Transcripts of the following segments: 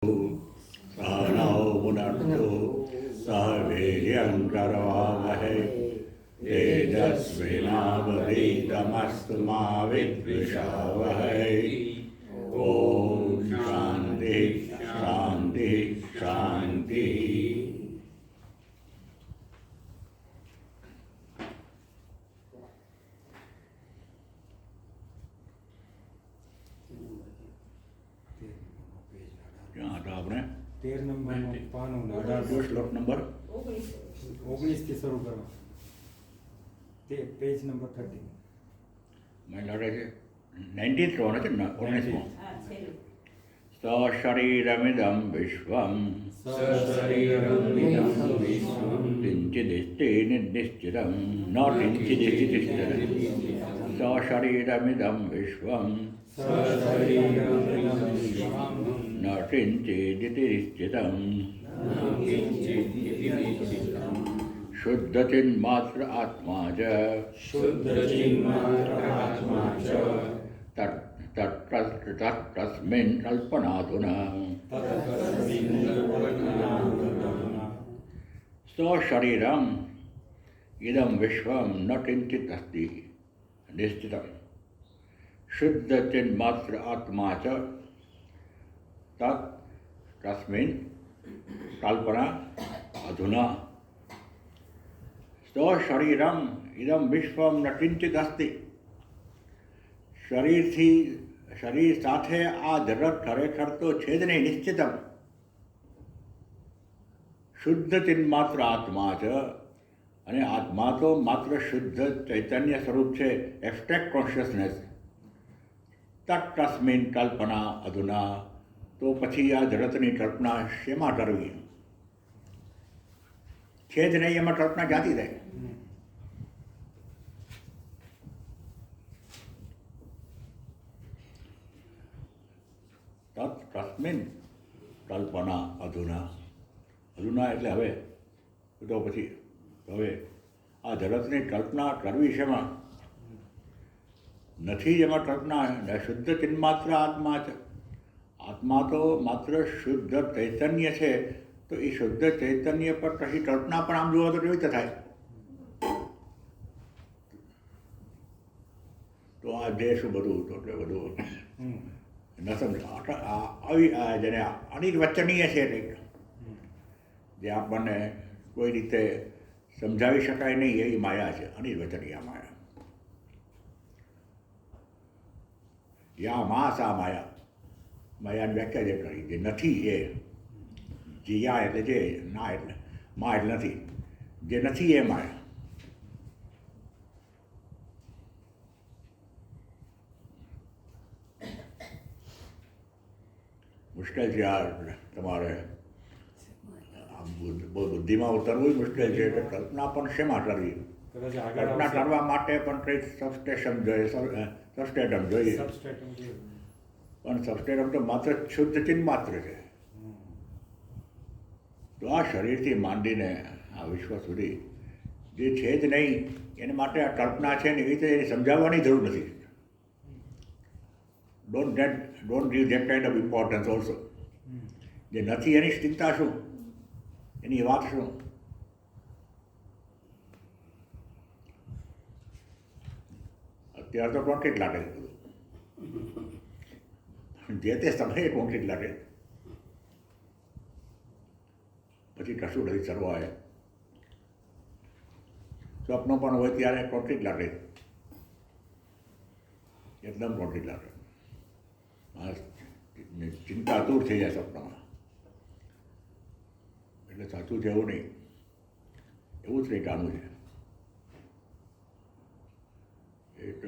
सहनौ भुनक्तु सह वीर्यं करवावहै तेजस्विनावधीतमस्तु मा विद्विषावहै। ॐ शान्ति शान्ति शान्ति। ક્યાં હતા આપણે? 13 નંબરનો પાનો શ્લોક નંબર 19 થી શરૂ કરવા. તે પેજ નંબર 30. મને લાગે છે 19th રો છે ને 19મો. સશરીરમિદં વિશ્વં કિંચિદિષ્ટિ નિશ્ચિતં ન કિંચિદિષ્ટિ નિશ્ચિતં સશરીરમિદં વિશ્વં ન કિંચિદિતિ નિશ્ચિતં શુદ્ધચિન્માત્ર આત્મા ચ તસ્મિन् કલ્પનાધુના. સ્વશરીરમ ઇદં વિશ્વં ન કિંચિત અસ્તિ નિશ્ચિતં શુદ્ધચિન્માત્ર આત્મા ચ તસ્મિन् કલ્પના અધુના. સ્વશરીરમ ઇદં વિશ્વં ન કિંચિત અસ્તિ. શરીર સાથે આ જગત ખરેખર તો છે જ નહીં, નિશ્ચિતમ. શુદ્ધ ચિન્માત્ર આત્મા છે, અને આત્મા તો માત્ર શુદ્ધ ચૈતન્ય સ્વરૂપ છે, એબ્સ્ટ્રેક્ટ કોન્શિયસનેસ. તસ્મિન કલ્પના અધુના. તો પછી આ જગતની કલ્પના શેમાં કરવી? છે જ નહીં, એમાં કલ્પના જાતી થાય. તસ્મિન કલ્પના અધુના. અધુના એટલે હવે, તો પછી હવે આ જગતની કલ્પના કરવી શેમાં? નથી એમાં કલ્પના. શુદ્ધ ચિન્માત્ર આત્મા છે. આત્મા તો માત્ર શુદ્ધ ચૈતન્ય છે, તો એ શુદ્ધ ચૈતન્ય પર પછી કલ્પના પણ આમ જોવા તો કેવી રીતે થાય? તો આ જે શું બધું તો એટલે બધું ન સમજ આવી જેને અનિર્વચનીય છે કંઈક, જે આપણને કોઈ રીતે સમજાવી શકાય નહીં, એવી માયા છે, અનિર્વચનીય માયા. યા મા સા માયા. માયાની વ્યાખ્યા જે કરી, જે નથી એ. જીયા એટલે જે, ના એટલે મા એટલે નથી. જે નથી એ માયા. મુશ્કેલ છે આ તમારે બુદ્ધિમાં ઉતરવું મુશ્કેલ છે. એટલે કલ્પના પણ શેમાં કરવી? કલ્પના કરવા માટે પણ કંઈક સબસ્ટેશન જોઈએ, સબસ્ટેટમ જોઈએ. પણ સબસ્ટેટમ તો માત્ર શુદ્ધ ચિન્હ માત્ર છે. તો આ શરીરથી માંડીને આ વિશ્વ સુધી જે છે જ નહીં, એને માટે આ કલ્પના છે ને, એવી રીતે એને સમજાવવાની જરૂર નથી. Don't give that kind of importance also. જે નથી એની ચિંતા શું, એની વાત શું? અત્યારે તો કોન્ક્રીટ લાગે છે બધું. જે તે સમયે કોન્ક્રીટ લાગે, પછી કશું નથી સરવાય. સ્વપ્નો પણ હોય ત્યારે કોન્ક્રીટ લાગે, એકદમ કોન્ક્રીટ લાગે. ચિંતા દૂર થઈ જાય સપનામાં. એટલે સાચું છે એવું નહીં, એવું જ કંઈક આનું છે. એક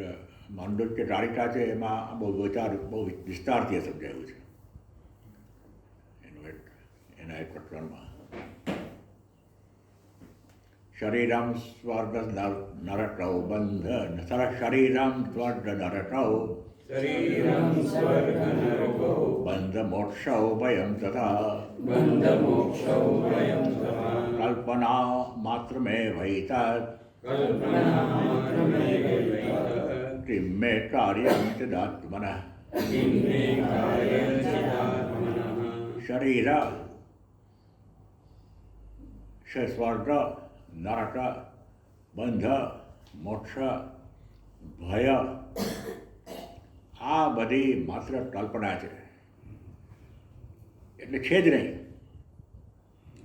માંડવ્ય કારિકા છે, એમાં બહુ વિસ્તારથી સમજાયું છે એના એક પ્રકરણમાં. શરીરમ સ્વર્ગ નરકૌ બંધ શરીરમ સ્વર્ગ નરકૌ બંધ મોક્ષૌ ભયં તથા કલ્પના માત્ર મે વૈતત કિમ મે કાર્યં ચદાત્મનઃ શરીર છે સ્વર્ગ નરક બંધ મોક્ષ ભય આ બધી માત્ર કલ્પના છે, એટલે છે જ નહીં.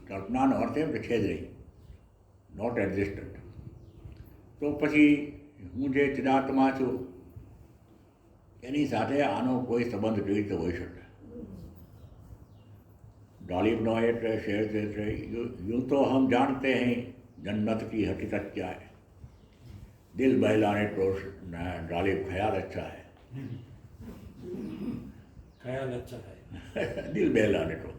કલ્પનાનો અર્થ એમ કે છે જ નહીં, નોટ એક્ઝિસ્ટન્ટ. તો પછી હું જે ચિદાત્મા છું એની સાથે આનો કોઈ સંબંધ કેવી રીતે હોઈ શકે? गालिब नो एट शेर देते यूं तो हम जानते हैं जन्नत की हकीकत क्या है, दिल बहलाने तो गालिब ख्याल अच्छा है, ખ્યાલ અચ્છા હૈ. દિલ બહેલાને તો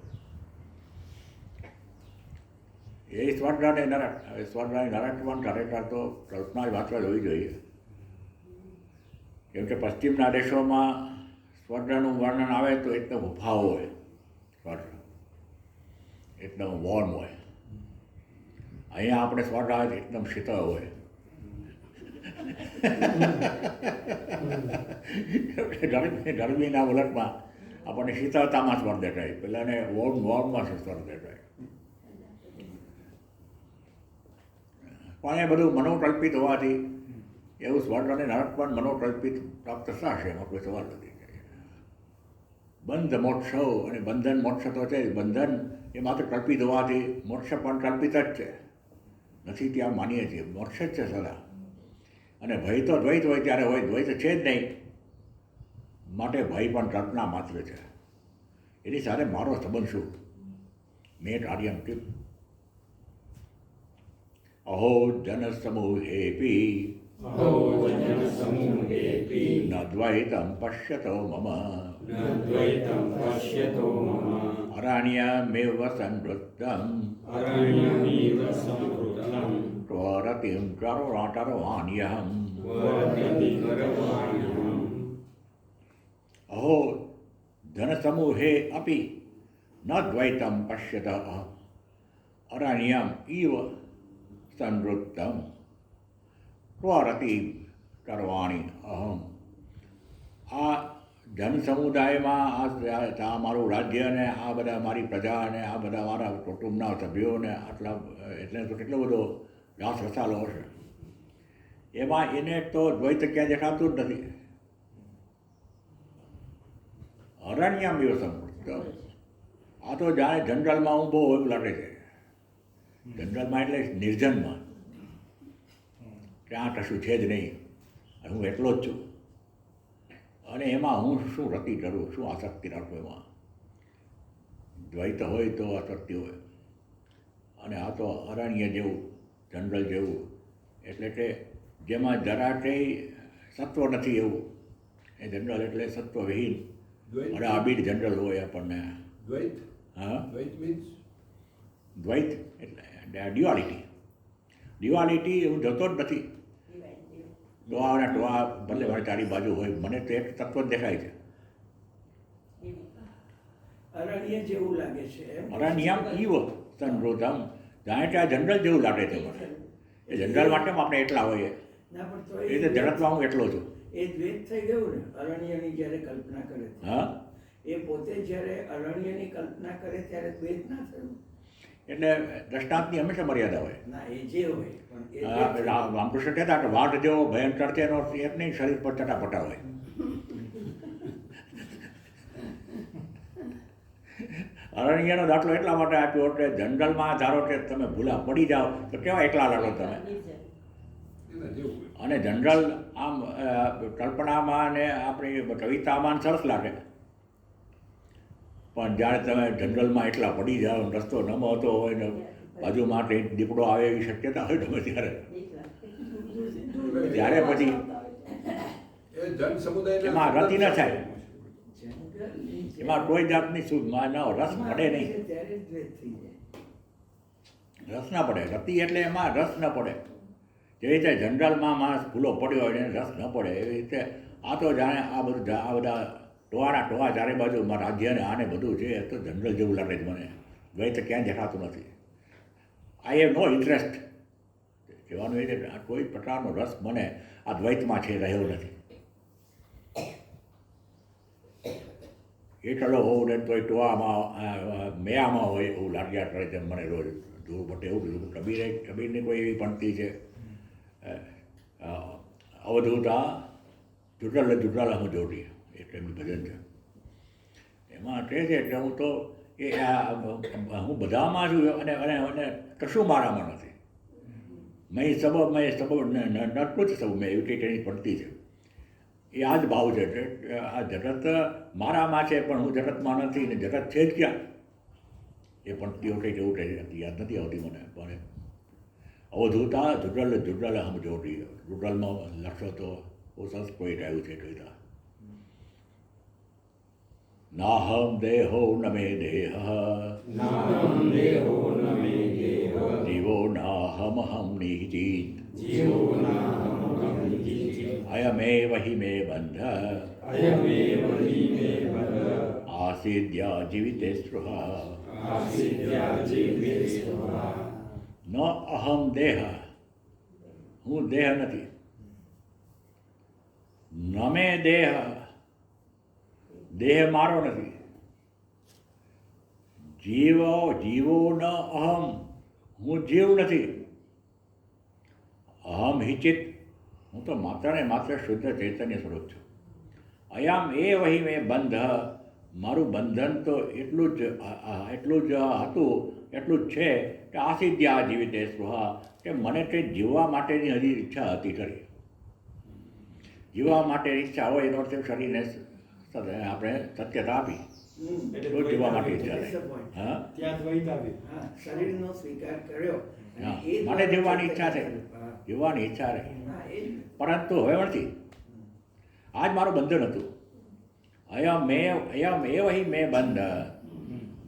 એ સ્વર્ગ અને નરક. હવે સ્વર્ગ અને નરક પણ ખરેખર તો કલ્પના જ વાંચવા હોવી જોઈએ, કેમ કે પશ્ચિમના દેશોમાં સ્વર્ગનું વર્ણન આવે તો એકદમ ઉફાવ હોય, સ્વર્ગ એકદમ વોર્મ હોય. અહીંયા આપણે સ્વર્ગ આવે તો એકદમ શીતળ હોય. ગરમીના ઉલટમાં આપણને શીતળતામાં સ્વર્ગ દેખાય, પેલાને વોર્મમાં સ્વર્ગ દેખાય. પણ એ બધું મનોકલ્પિત હોવાથી એવું સ્વર્ગ અને નરક પણ મનોકલ્પિત પ્રાપ્ત થશે, એમાં કોઈ સવાલ નથી. બંધ મોક્ષ અને બંધન મોક્ષ તો છે. બંધન એ માત્ર કલ્પિત હોવાથી મોક્ષ પણ કલ્પિત જ છે, નથી ત્યાં માનીએ છીએ. મોક્ષ જ છે સદા. અને ભય તો દ્વૈત હોય ત્યારે હોય, દ્વૈત છે જ નહીં, માટે ભય પણ કલ્પના માત્ર છે. એની સાથે મારો સંબંધ શું? મેં કાર્યમ ટીપ અહો જન સમૂહેપી ન દ્વૈતમ પશ્યતો મમ અરણ્યમેવ સંવૃત્તમ ત્વરતિમ કરવાણ્યહમ અહો ધનસમૂહે અપી ન દ્વૈતમ પશ્યત અરણ્યમ ઇવ સંવૃત્તમ ત્વરતિમ કરવાણી અહમ. આ જન સમુદાયમાં આ મારું રાજ્ય અને આ બધા મારી પ્રજા અને આ બધા મારા કુટુંબના સભ્યોને આટલા, એટલે તો કેટલો બધો ઘાસ રસાલો હશે. એમાં એને તો દ્વૈત ક્યાં દેખાતું જ નથી. અરણ્યમ એવો સંપૂર્ણ. આ તો જાણે જંગલમાં હું બહુ એવું લાગે છે. જંગલમાં એટલે નિર્જનમાં, ત્યાં કશું છે જ નહીં, હું એકલો જ છું. અને એમાં હું શું રતિ કરું, શું આસક્તિ રાખું? એમાં દ્વૈત હોય તો આસક્તિ હોય, અને આ તો અરણ્ય જેવું, જંગલ જેવું, એટલે કે જેમાં જરા કંઈ સત્વ નથી એવું એ જંગલ, એટલે સત્વવિહીન અને આબીડ જંગલ હોય આપણને. દ્વૈત. હા, દ્વૈત મીન્સ દ્વૈત એટલે ડ્યુઆલિટી. ડ્યુઆલિટી હું જતો જ નથી. ડોહાના ડોહા ભલે મારી ચારી બાજુ હોય, મને તો એક તત્વ જ દેખાય છે. અરણ્ય જેવું લાગે છે. અરણ્યમ ઈવ સંવૃત્તમ, જાણે કે આ જંગલ જેવું લાગે છે મને. એ જંગલ માટે આપણે એટલા હોઈએ, ના પણ તો એ રીતે જગતમાં હું એટલો છું. એ દ્વૈત થઈ ગયું ને અરણ્યની જ્યારે કલ્પના કરે છે. હા, એ પોતે જ્યારે અરણ્યની કલ્પના કરે ત્યારે દ્વૈત ના થયું. એટલે દ્રષ્ટાંતની હંમેશા મર્યાદા હોય. ના એ જે હોય પણ એ દ્વૈત થઈ ગયું. રામકૃષ્ણ કહેતા કે વાઘ જેવો ભયંકર છે એનો એક નહીં, શરીર પર ચટાપટા હોય. અરણ્યનો દાખલો એટલા માટે આપ્યો કે જંગલમાં ધારો કે તમે ભૂલા પડી જાઓ તો કેવા એકલા લાગો તમે. એના જેવું. અને જંગલ આમ કલ્પનામાં ને આપણી કવિતામાં સરસ લાગે, પણ જ્યારે તમે જંગલમાં એટલા પડી જાઓ, રસ્તો ન મળતો હોય ને બાજુમાં દીપડો આવે એવી શક્યતા હોય તમે ત્યારે પછી એ જન સમુદાય એમાં રતિ ન થાય, જંગલની જે એમાં કોઈ જાતની રસ પડે નહીં. ત્યારે જ દ્વૈત થઈ જાય. રસ ના પડે. રતિ એટલે એમાં રસ ન પડે. જેવી રીતે જંગલમાં માણસ ભૂલો પડ્યો હોય એને રસ ન પડે, એવી રીતે આ તો જાણે આ બધા ટોળાના ટોળા ચારે બાજુ રાજ્ય ને આને બધું છે, એ તો જંગલ જેવું લાગે છે મને. દ્વૈત ક્યાંય દેખાતું નથી. I have no interest. કહેવાનું એ છે કે આ કોઈ પ્રકારનો રસ મને આ દ્વૈતમાં છે રહ્યો નથી. હેઠળો હોઉં ને તોય ટોવામાં મેયામાં હોય એવું લાગ્યા કરે છે મને રોજ ધૂળ પટે એવું કીધું. કબીરની કોઈ એવી પંક્તિ છે અવધૂતા જુટલ હું જોડી એટલે એમનું ભજન છે. એમાં તે છે એટલે હું તો હું બધામાં છું અને અને અને કશું મારામાં નથી. મેં સબબ નટકું જ સબ મેં એવી કંઈક એની પંક્તિ છે. એ આ જ ભાવ છે એટલે આ જગત મારામાં છે પણ હું જગતમાં નથી ને જગત છે જ ક્યાં એ પંક્તિઓ કંઈક એવું કંઈ યાદ નથી આવતી મને. પણ અવધૂતા જુડલ હમ જોડી જુડલમાં લખશો તો બહુ સરસ પોઈન્ટ આવ્યું છે જોઈતા. નાહમ દેહો ન મે દેહ નાહમ દેહો ન મે દેહ જીવો નાહમ હમ નિહિજીત જીવો નાહમ નિહિજીત અયમેવ હિ મે બંધ અયમેવ હિ મે બંધ આસિદ્યા જીવિતે સ્પૃહા આસિદ્યા જીવે સ્વહા ન અહમ દેહ હું દેહ નથી. ન મે દેહ દેહ મારો નથી. જીવો ન અહમ હું જીવ નથી. અહમ હિચિત હું તો માત્ર ને માત્ર શુદ્ધ ચૈતન્ય સ્વરૂપ છું. અયમ એ વહી મેં બંધ મારું બંધન તો એટલું જ હતું એટલું જ છે કે આસિદ્યા જીવિતે સ્પૃહા કે મને તે જીવવા માટેની હજી ઈચ્છા હતી ખરી. જીવવા માટેની ઈચ્છા હોય એનો અર્થ શરીરને આપણે સત્યતા આપી તો જીવવા માટે ઈચ્છા That's the થાય. point. હા ત્યાં દ્વૈત આવ્યું. હા, શરીરનો સ્વીકાર કર્યો અને હા, એ માટે જીવવાની ઈચ્છા હા, થઈ. જીવવાની ઈચ્છા રહી હા, એ જ. પરંતુ હવે નથી. આ જ મારું બંધન હતું. અયમ એ વહી મેં બંધ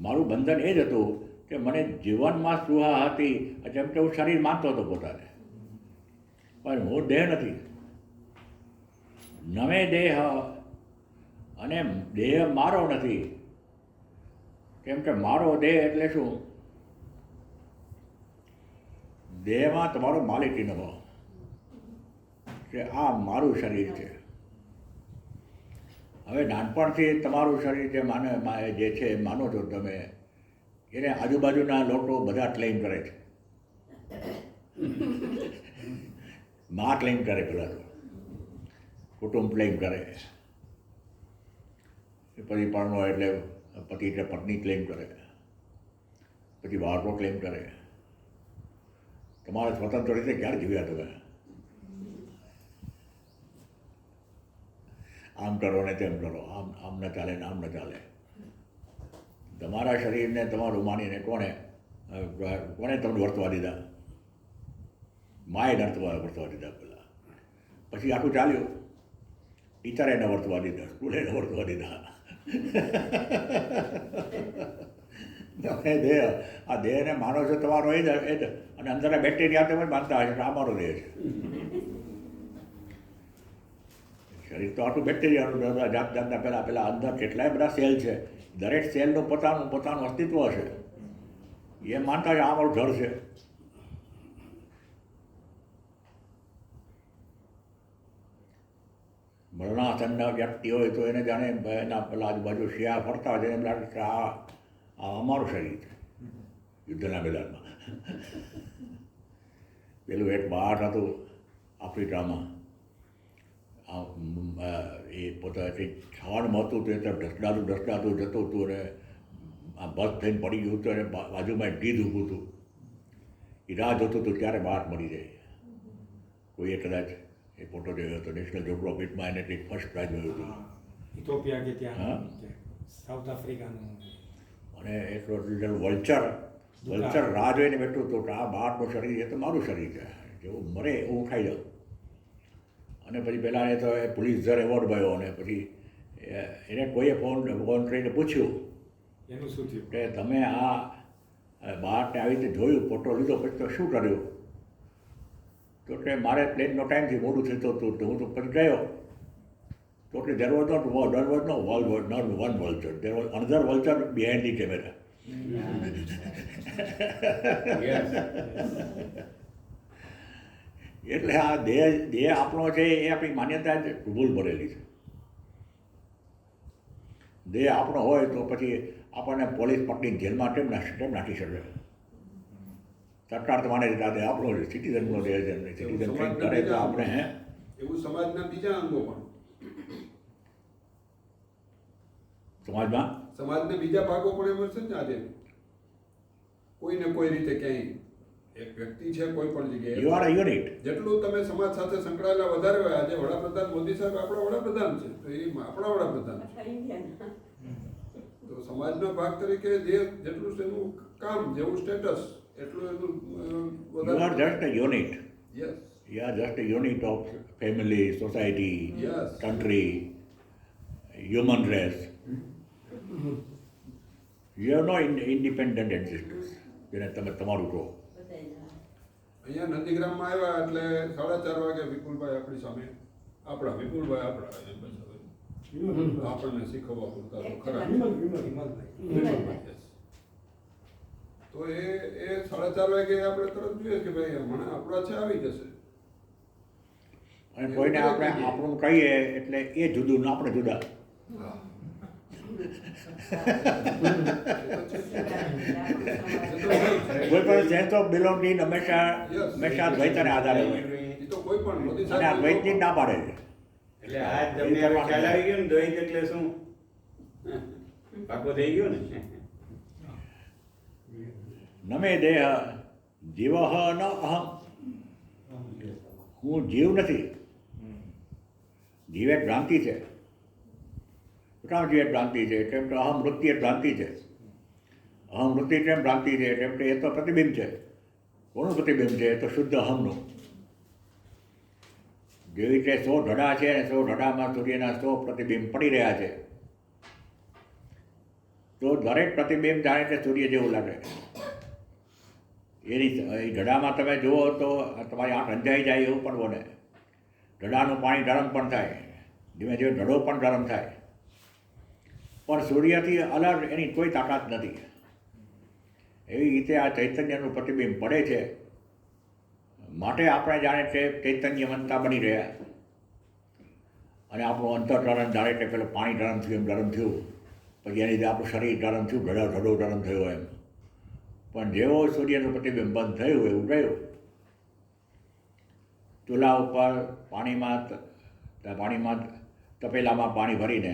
મારું બંધન એ જ હતું કે મને જીવનમાં સ્પૃહા હતી જેમ કે હું શરીર માનતો હતો પોતાને પણ હું દેહ નથી. નવે દેહ અને દેહ મારો નથી. કેમ કે મારો દેહ એટલે શું? દેહમાં તમારો માલિકીનો ભાવ કે આ મારું શરીર છે. હવે નાનપણથી તમારું શરીર જે છે માનો છો તમે એને આજુબાજુના લોકો બધા ક્લેમ કરે છે. માં ક્લેમ કરે પેલા તો કુટુંબ ક્લેમ કરે પછી પરણો એટલે પતિ એટલે પત્ની ક્લેમ કરે પછી બાળકો ક્લેમ કરે. તમારે સ્વતંત્ર રીતે ક્યારે જીવ્યા તમે? આમ કરો ને તેમ કરો આમ ન ચાલે ને આમ ન ચાલે. તમારા શરીરને તમારું માનીને કોણે તમને વર્તવા દીધા? માએ વર્તવા દીધા પહેલાં. પછી આખું ચાલ્યું. ટીચરે ન વર્તવા દીધા, સ્કૂલે ન વર્તવા દીધા. તમે આ દેહને માનો છો તમારો એ જ અને અંદરના બેક્ટેરિયા તમે માનતા હશે આ મારો દેહ છે. શરીર તો આટલું બેક્ટેરિયાનું જાતના પેલા અંદર કેટલાય બધા સેલ છે. દરેક સેલનું પોતાનું અસ્તિત્વ હશે. એ માનતા હોય આ મારું ઘર છે. મરણાસન્ન વ્યક્તિ હોય તો એને જાણે એના પેલા આજુબાજુ શિયા ફરતા હોય એને લાગે કે આ અમારું શરીર છે યુદ્ધના મેદાનમાં. પેલું એક બાટ હતું આફ્રિકામાં એ પોતા કંઈક ખાવાનું મળતું હતું એટલે ઢસડાતું જતું હતું અને આ બસ થઈને પડી ગયું હતું અને બાજુમાં એક ગીધ ઊભું હતું. એ રાહ જોતું હતું ક્યારે બહાર મળી જાય. કોઈએ કદાચ એ ફોટો જોયો હતો નેશનલ જ્યોગ્રાફિકમાં એને કંઈક ફર્સ્ટ પ્રાઇઝ મળ્યું હતું. ઇથોપિયા કે હા. ત્યાં સાઉથ આફ્રિકાનું અને એટલો વલ્ચર રાહ જોઈને બેઠું હતું કે આ બહારનું શરીર એ તો મારું શરીર છે જેવું મરે એવું ખાઈ જાઉં. અને પછી પહેલાં એ તો એ પુલિત્ઝર એવોર્ડ મળ્યો અને પછી એને કોઈએ ફોન કરીને પૂછ્યું એનું શું થયું? કે તમે આ બહારને આવી રીતે જોયું ફોટો લીધો પછી તો શું કર્યું? તો કે મારે પ્લેનનો ટાઈમથી મોડું થતું હતું તો હું તો પછી ગયો. તો કે there was no one vulture. There was another vulture behind the camera. Yes. એટલે આ દેહ આપણો છે એ આપણી માન્યતા જ ભૂલ ભરેલી છે. દેહ આપણો હોય તો પછી આપણને પોલીસ પકડીને જેલમાં કેમ નાખી શકે? સરકાર તો માને છે દેહ આપણો સિટીઝનનો દેહ છે, સિટીઝન કંઈક કરે તો આપણે એવું સમાજના બીજા અંગો પણ, સમાજના બીજા ભાગો પણ એમ છે ને આજે કોઈને કોઈ રીતે ક્યાંય એક વ્યક્તિ છે કોઈ પણ જગ્યાએ, યુ આર અ યુનિટ. જેટલું તમે સમાજ સાથે સંકળાયેલા વધારે હોય. આજે વડાપ્રધાન મોદી સાહેબ આપણા વડાપ્રધાન છે, તો એ આપણા વડાપ્રધાન છે. તો સમાજના ભાગ તરીકે જેટલું એનું કામ, જેવું સ્ટેટસ, એટલું એનું you are just a unit. Yes. You are just a unit of family, society, Yes. country, human race. You have no independent existence. જેને તમે તમારું કહો. અહીંયા નંદીગ્રામમાં આવ્યા એટલે 4:30 વાગે વિપુલભાઈ આપણી સામે, વિપુલભાઈ આપણને શીખવવા પૂરતા તો ખરા. વિમલભાઈ. Yes. તો એ 4:30 વાગે આપણે તરત જોઈએ કે ભાઈ હમણાં આપણા છે આવી જશે. અને કોઈને આપણે આપણું કહીએ એટલે એ જુદું ને આપણે જુદા. કોઈ પણ સેન્સ ઓફ બિલોંગિંગ હંમેશા દ્વૈતને આધારે હોય. એ તો કોઈ પણ મોદી અને આ દ્વૈતની જ ના પાડે છે. એટલે આ તમને હવે ખ્યાલ આવી ગયો ને દ્વૈત એટલે શું? પાકો થઈ ગયો ને. નમે દેહ જીવ ન અહમ. હું જીવ નથી. જીવ એક ભ્રાંતિ છે. કામ જીવ એક ભ્રાંતિ છે કેમ કે અહમ વૃત્તિ એક ભ્રાંતિ છે. અહમ વૃત્તિ કેમ ભ્રાંતિ છે કેમ કે એ તો પ્રતિબિંબ છે. કોનું પ્રતિબિંબ છે? તો શુદ્ધ અહમનું. જેવી રીતે 100 ઢડા છે અને 100 ઢડામાં સૂર્યના 100 પ્રતિબિંબ પડી રહ્યા છે, તો દરેક પ્રતિબિંબ જાણે કે સૂર્ય જેવું લાગે. એ ઢડામાં તમે જુઓ તો તમારી આંખ અંજાઈ જાય એવું પણ બને. ઢડાનું પાણી ગરમ પણ થાય, ધીમે ધીમે ઢડો પણ ગરમ થાય, પણ સૂર્યથી અલગ એની કોઈ તાકાત નથી. એવી રીતે આ ચૈતન્યનું પ્રતિબિંબ પડે છે, માટે આપણે જાણે કે ચૈતન્યવંતા બની રહ્યા. અને આપણું અંતઃકરણ જાણે કે પેલું પાણી ગરમ થયું એમ ગરમ થયું, પછી એની લીધે આપણું શરીર ગરમ થયું, ઢડો ગરમ થયો એમ. પણ જેવો સૂર્યનું પ્રતિબિંબ બંધ થયું એવું ગયું. ચૂલા ઉપર પાણીમાં તપેલામાં પાણી ભરીને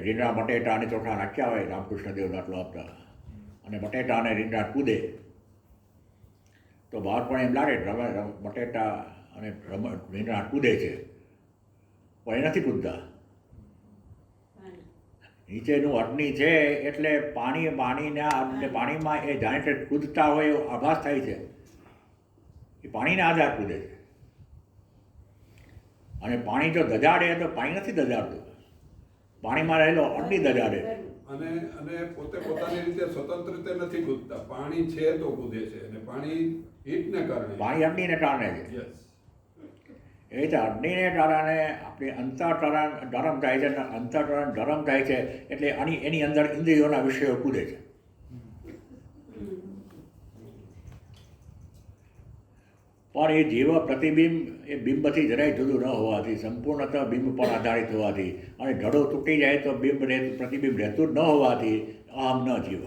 રીંગણા બટેટા અને ચોખા નાખ્યા હોય, રામકૃષ્ણદેવ દાખલો આપતા, અને બટેટા અને રીંગણા કૂદે તો બહાર પણ એમ લાગે બટેટા અને રીંગણા કૂદે છે, પણ એ નથી કૂદતા. નીચેનું અગ્નિ છે એટલે પાણીમાં એ જાણે કે કૂદતા હોય એવો આભાસ થાય છે. એ પાણીના આધાર કૂદે છે. અને પાણી જો દજાડે તો પાણી નથી દજાડતું, પાણીમાં રહેલો અગ્નિ દજાડે. અને પોતે પોતાની રીતે સ્વતંત્ર રીતે નથી કૂદતા. પાણી છે તો કૂદે છે, અને પાણી હીટને કારણે, પાણી અગ્નિને કારણે છે. યસ. એ રીતે અગ્નિને કારણે આપણી અંતઃકરણ ગરમ થાય છે, અને અંતઃકરણ ગરમ થાય છે એટલે એની અંદર ઇન્દ્રિયોના વિષયો કૂદે છે. પણ એ જીવ પ્રતિબિંબ એ બિંબથી જરાય જુદું ન હોવાથી, સંપૂર્ણતઃ બિંબ પર આધારિત હોવાથી, અને ઢડો તૂટી જાય તો પ્રતિબિંબ રહેતું જ ન હોવાથી અહમ ન જીવ.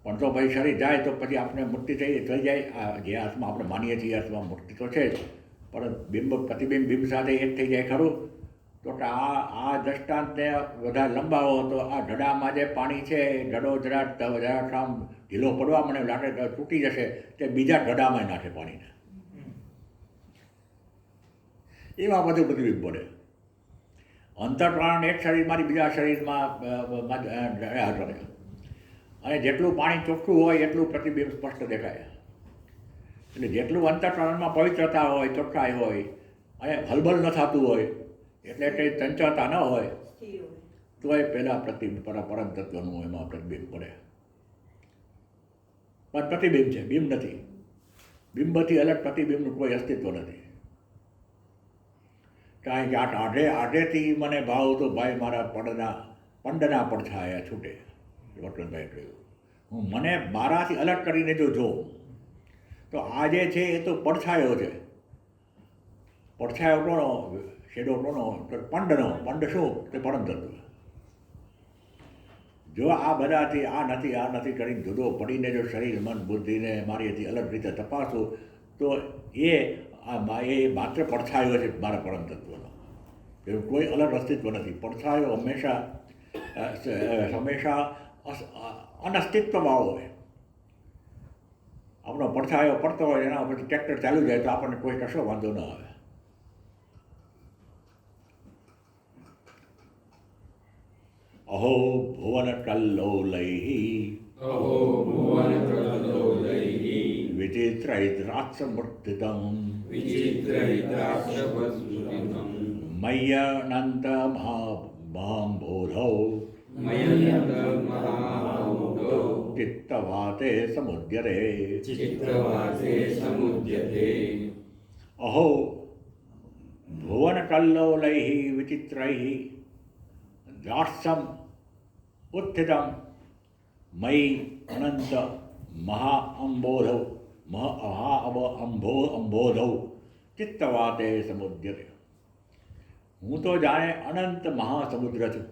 પણ તો ભાઈ શરીર જાય તો પછી આપણે મુક્તિ થઈ જાય. જે અર્થમાં આપણે માનીએ છીએ અર્થમાં મુક્તિ તો છે જ, પણ પ્રતિબિંબ બિંબ સાથે એક થઈ જાય ખરું. તો કે આ દ્રષ્ટાંતને વધારે લંબાવો તો આ ઢડામાં જે પાણી છે એ ઢડો જરાક આમ ઢીલો પડવા મને લાગે તૂટી જશે, તે બીજા ઢડામાં નાખે પાણીને. એમાં બધું પ્રતિબિંબ પડે. અંતઃકરણ એક શરીરમાંથી બીજા શરીરમાં રહ્યા કરે, અને જેટલું પાણી ચોખ્ખું હોય એટલું પ્રતિબિંબ સ્પષ્ટ દેખાય. એટલે જેટલું અંતઃકરણમાં પવિત્રતા હોય, ચોખ્ખાઈ હોય, અને હલબલ ન થતું હોય, એટલે કંઈ ચંચળતા ન હોય, તો એ પહેલાં પરમ તત્વનું એમાં પ્રતિબિંબ પડે. પણ પ્રતિબિંબ છે, બિંબ નથી. બિંબથી અલગ પ્રતિબિંબનું કોઈ અસ્તિત્વ નથી. કારણ કે આઢેથી મને ભાવ તો ભાઈ મારા પંડના પડછાયા છૂટે, વટનભાઈ કહ્યું. હું મને મારાથી અલગ કરીને જો જોઉં તો આ જે છે એ તો પડછાયો છે. પડછાયો કોનો? શેડો કોનો તો પંડનો, પંડ શું તે પરમ તત્વ. જો આ બધાથી આ નથી કરીને જુદો પડીને જો શરીર મન બુદ્ધિને મારીથી અલગ રીતે તપાસું તો એ માત્ર પડછાયો છે મારા પરમ તત્વનો. એનું કોઈ અલગ અસ્તિત્વ નથી. પડછાયો હંમેશા અનસ્તિત્વમાં હોય. આપણો પડછાયો પડતો હોય એના પછી ટ્રેક્ટર ચાલુ જાય તો આપણને કોઈ કશો વાંધો ન આવે. અહો ભુવન કલ્લોલૈઃ અહો ભુવન કલ્લોલૈઃ વિચિત્રૈદ્રાક્ષમૂર્તિતમ વિચિત્રૈદ્રાક્ષમૂર્તિતમ મય્યનંત મહાંબોધૌ મય્યનંતમહામુદો ચિત્તવાતે સમુદ્યતે ચિત્તવાસે સમુદ્યતે. અહો ભુવન કલ્લોલૈઃ વિચિત્રૈઃ દ્રાક્ષમ ઉત્થિતમ મયि અનંત મહાઅંબોધૌ અંબોધૌ ચિત્તવાતે સમુદ્યતે. હું તો જાણે અનંત મહાસમુદ્ર છું,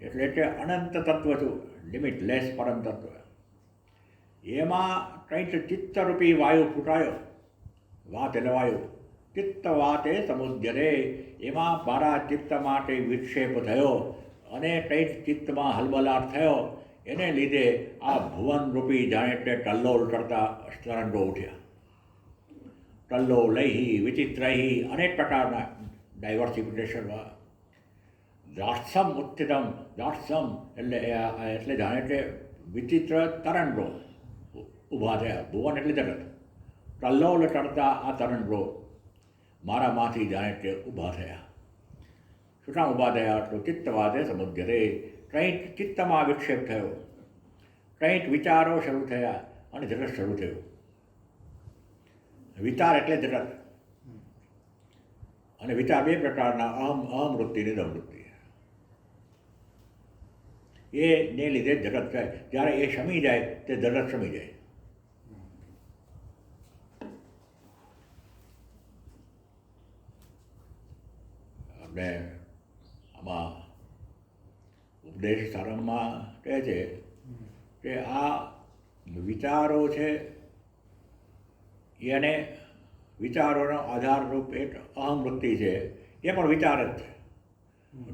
એટલે કે અનંત તત્વ છું, લિમિટલેસ પરમ તત્વ. એમાં કંઈક ચિત્તરૂપી વાયુ ફૂટાયો, વાત લવાયો. ચિત્તવાતે સમુદ્યતે, એમાં મારા ચિત્ત માટે વિક્ષેપ થયો અને કંઈક ચિત્તમાં હલબલાટ થયો. એને લીધે આ ભુવનરૂપી જાણે તે ટલ્લોલ કરતા તરંગો ઉઠ્યા. કલ્લોલૈઃ વિચિત્રૈઃ, અનેક પ્રકારના ડાયવર્સિફિકેશનમાં. દ્રાક્ષમ ઉત્થિતમ, દ્રાક્ષમ એટલે જાણે કે વિચિત્ર તરંગો ઊભા થયા. ભુવન એટલે જગત. કલ્લોલ કરતા આ તરંગો મારામાંથી જાણે કે ઊભા થયા. શું કામ ઊભા થયા? તો ચિત્તવાતે સમુદ્યતે, કંઈક ચિત્તમાં વિક્ષેપ થયો, કંઈક વિચારો શરૂ થયા અને જગત શરૂ થયું. વિચાર એટલે જગત. અને વિચાર બે પ્રકારના, અહમ વૃત્તિ ને દમ વૃત્તિ. એને લીધે જગત થાય. જ્યારે એ શમી જાય તે જગત શમી જાય. આપણે આમાં ઉપદેશ સારંગમાં કહે છે કે આ વિચારો છે એને વિચારોનો આધારરૂપ એક અહમ વૃત્તિ છે, એ પણ વિચાર જ છે.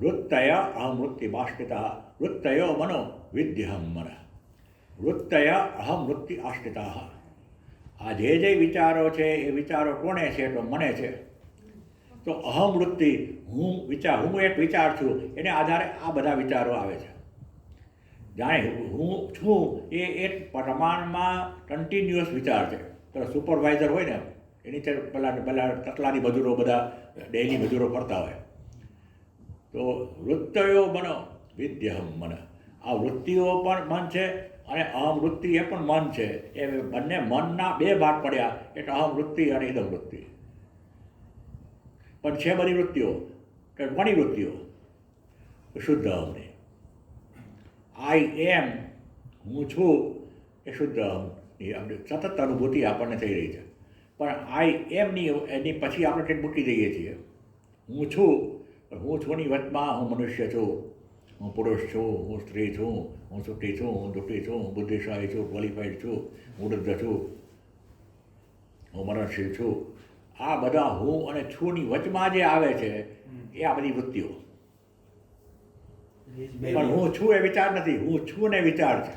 વૃત્તય અહમ વૃત્તિ આશ્રિતા, વૃત્તયો મનો વિદ્યહમ મન, વૃત્તય અહમ વૃત્તિ આશ્રિતા. આ જે વિચારો છે એ વિચારો કોને છે? તો મને છે. તો અહમ વૃત્તિ, હું એક વિચાર છું, એને આધારે આ બધા વિચારો આવે છે. જાણે હું છું એ એક પ્રમાણમાં કન્ટિન્યુઅસ વિચાર છે. તો સુપરવાઇઝર હોય ને એની પેલા તકલાની મજૂરો બધા ડેઇલી મજૂરો ફરતા હોય. તો વૃત્તયો મનો વિદ્યહમ મન, આ વૃત્તિઓ પણ મન છે અને અહમ વૃત્તિ એ પણ મન છે. એ બંને મનના બે ભાગ પડ્યા, એટલે અહમ વૃત્તિ અને ઇદમ વૃત્તિ. પણ છે બધી વૃત્તિઓ કે ઘણી વૃત્તિઓ શુદ્ધ અહમની. આઈ એમ, હું છું એ શુદ્ધ અહમની સતત અનુભૂતિ આપણને થઈ રહી છે. પણ આઈ એમની એની પછી આપણે કંઈક મૂકી દઈએ છીએ. હું છું ની વચમાં હું મનુષ્ય છું, હું પુરુષ છું, હું સ્ત્રી છું, હું સુખી છું, હું દુઃખી છું, હું બુદ્ધિશાળી છું, ક્વોલિફાઈડ છું, હું વૃદ્ધ છું, હું મરણશીલ છું. આ બધા હું અને છુંની વચમાં જે આવે છે એ આ બધી વૃત્તિઓ. પણ હું છું એ વિચાર નથી, હું છું ને વિચાર છે.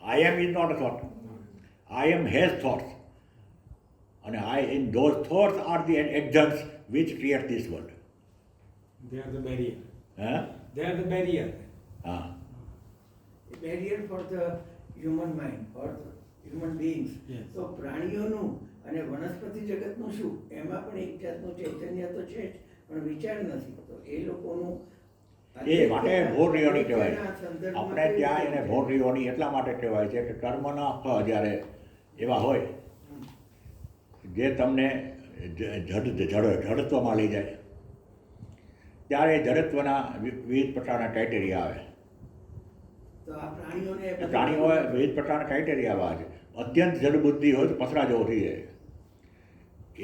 I am is not a thought, I am has thoughts, અને in those thoughts are the exams which create this world. They are the barrier. હા They are the barrier. હા A barrier for the human mind, for the human beings. Yes. તો પ્રાણીઓનું અને વનસ્પતિ જગતનું શું? એમાં પણ એક જાતનું ચૈતન્ય તો છે જ, પણ વિચાર નથી. તો એ લોકોનું એ માટે ભોરરીઓની કહેવાય. સંદર્ભમાં આપણે કેવી ત્યાં રીતે એને ભોરરીઓની એટલા માટે કહેવાય છે કે કર્મના ફળ જ્યારે એવા હોય જે તમને જડત્વમાં લઈ જાય, ત્યારે જડત્વના વિવિધ પ્રકારના ક્રાઇટેરિયા આવે. તો આ પ્રાણીઓને પ્રાણીઓ વિવિધ પ્રકારના ક્રાઇટેરિયા આવે છે. અત્યંત જડબુદ્ધિ હોય તો પથરા જેવો થઈ જાય,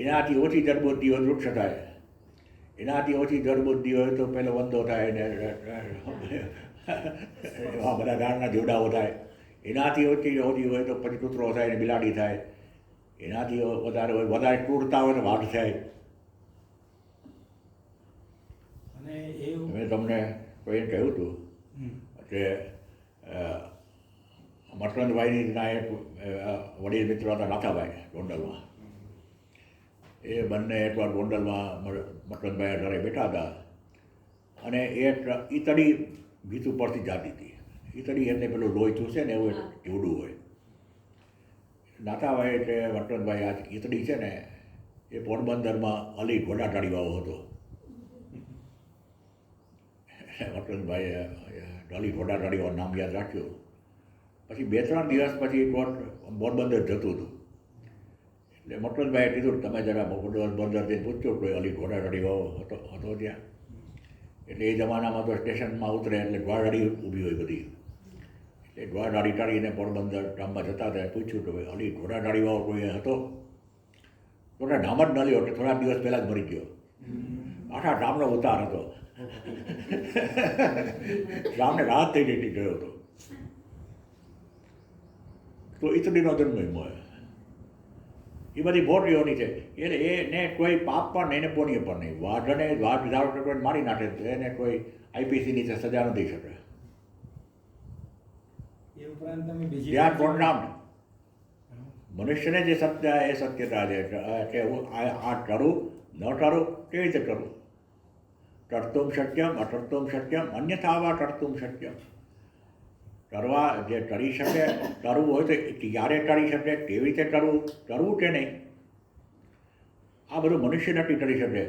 એનાથી ઓછી જડબુદ્ધિ હોય તો વૃક્ષ થાય, એનાથી ઓછી જળ બુદ્ધિ હોય તો પેલો વંદો થાય ને એવા બધા ઝાડના જોડાઓ થાય. એનાથી ઓછી હોય તો પછી કૂતરો થાય ને બિલાડી થાય. એનાથી વધારે હોય વધારે ક્રૂરતા હોય તો વાઘ થાય. અને એ મેં તમને કોઈને કહ્યું હતું કે મકરંદભાઈના એક વડીલ મિત્ર હતા નાથાભાઈ ગોંડલમાં. એ બંને એકવાર ગોંડલમાં મકરંદભાઈ ઘરે બેઠા હતા અને એક ઈતળી ભીત ઉપરથી જાતી હતી. ઈતળી એટલે પેલું લોહી ચૂસે ને એવું જીવડું હોય. નાથાભાઈ એટલે મકરંદભાઈ આ ઈતળી છે ને એ પોરબંદરમાં અલી ઘોડાટાળીવાળો હતો. મકરંદભાઈએ અલી ઘોડાટાળીવાળું નામ યાદ રાખ્યું. પછી 2-3 દિવસ પછી પોરબંદર જતું હતું. એટલે મકરંદભાઈએ કીધું તમે જરા પોરબંદર જઈને પૂછજો કોઈ અલી ઘોડાગાડીવાળો હતો ત્યાં. એટલે એ જમાનામાં તો સ્ટેશનમાં ઉતરે એટલે ઘોડાગાડી ઊભી હોય બધી. એટલે ઘોડાગાડી કાઢીને પોરબંદર ગામમાં જતા હતા. પૂછ્યું કે ભાઈ અલી ઘોડાગાડીવાળો કોઈ હતો? તો નામ જ ન લ્યો એટલે થોડા દિવસ પહેલાં જ મરી ગયો. આખા ગામનો ઉતાર હતો. ગામને રાહત થઈ ગઈ ગયો હતો. તો ઈતડીનો જન્મ હોય એ બધી બોટરીઓની છે. એટલે એને કોઈ પાપ પણ એને પુણ્ય પણ નહીં. વાઘ ધારો કે કોઈ મારી નાખે તો એને કોઈ આઈપીસી નીચે સજા નથી શકે. એ ઉપરાંત તમે બીજી ત્યાં કોણ નામ મનુષ્યને જે સત્ય એ સત્યતા છે કે હું આ કરું ન કરું કેવી રીતે કરું. કર્તુમ શક્યમ અકર્તુમ શક્યમ અન્યથા વા કર્તુમ શક્યમ. કરવા જે કરી શકે કરવું હોય તો ક્યારે કરી શકે કેવી રીતે કરવું કે નહીં આ બધું મનુષ્ય નક્કી કરી શકે.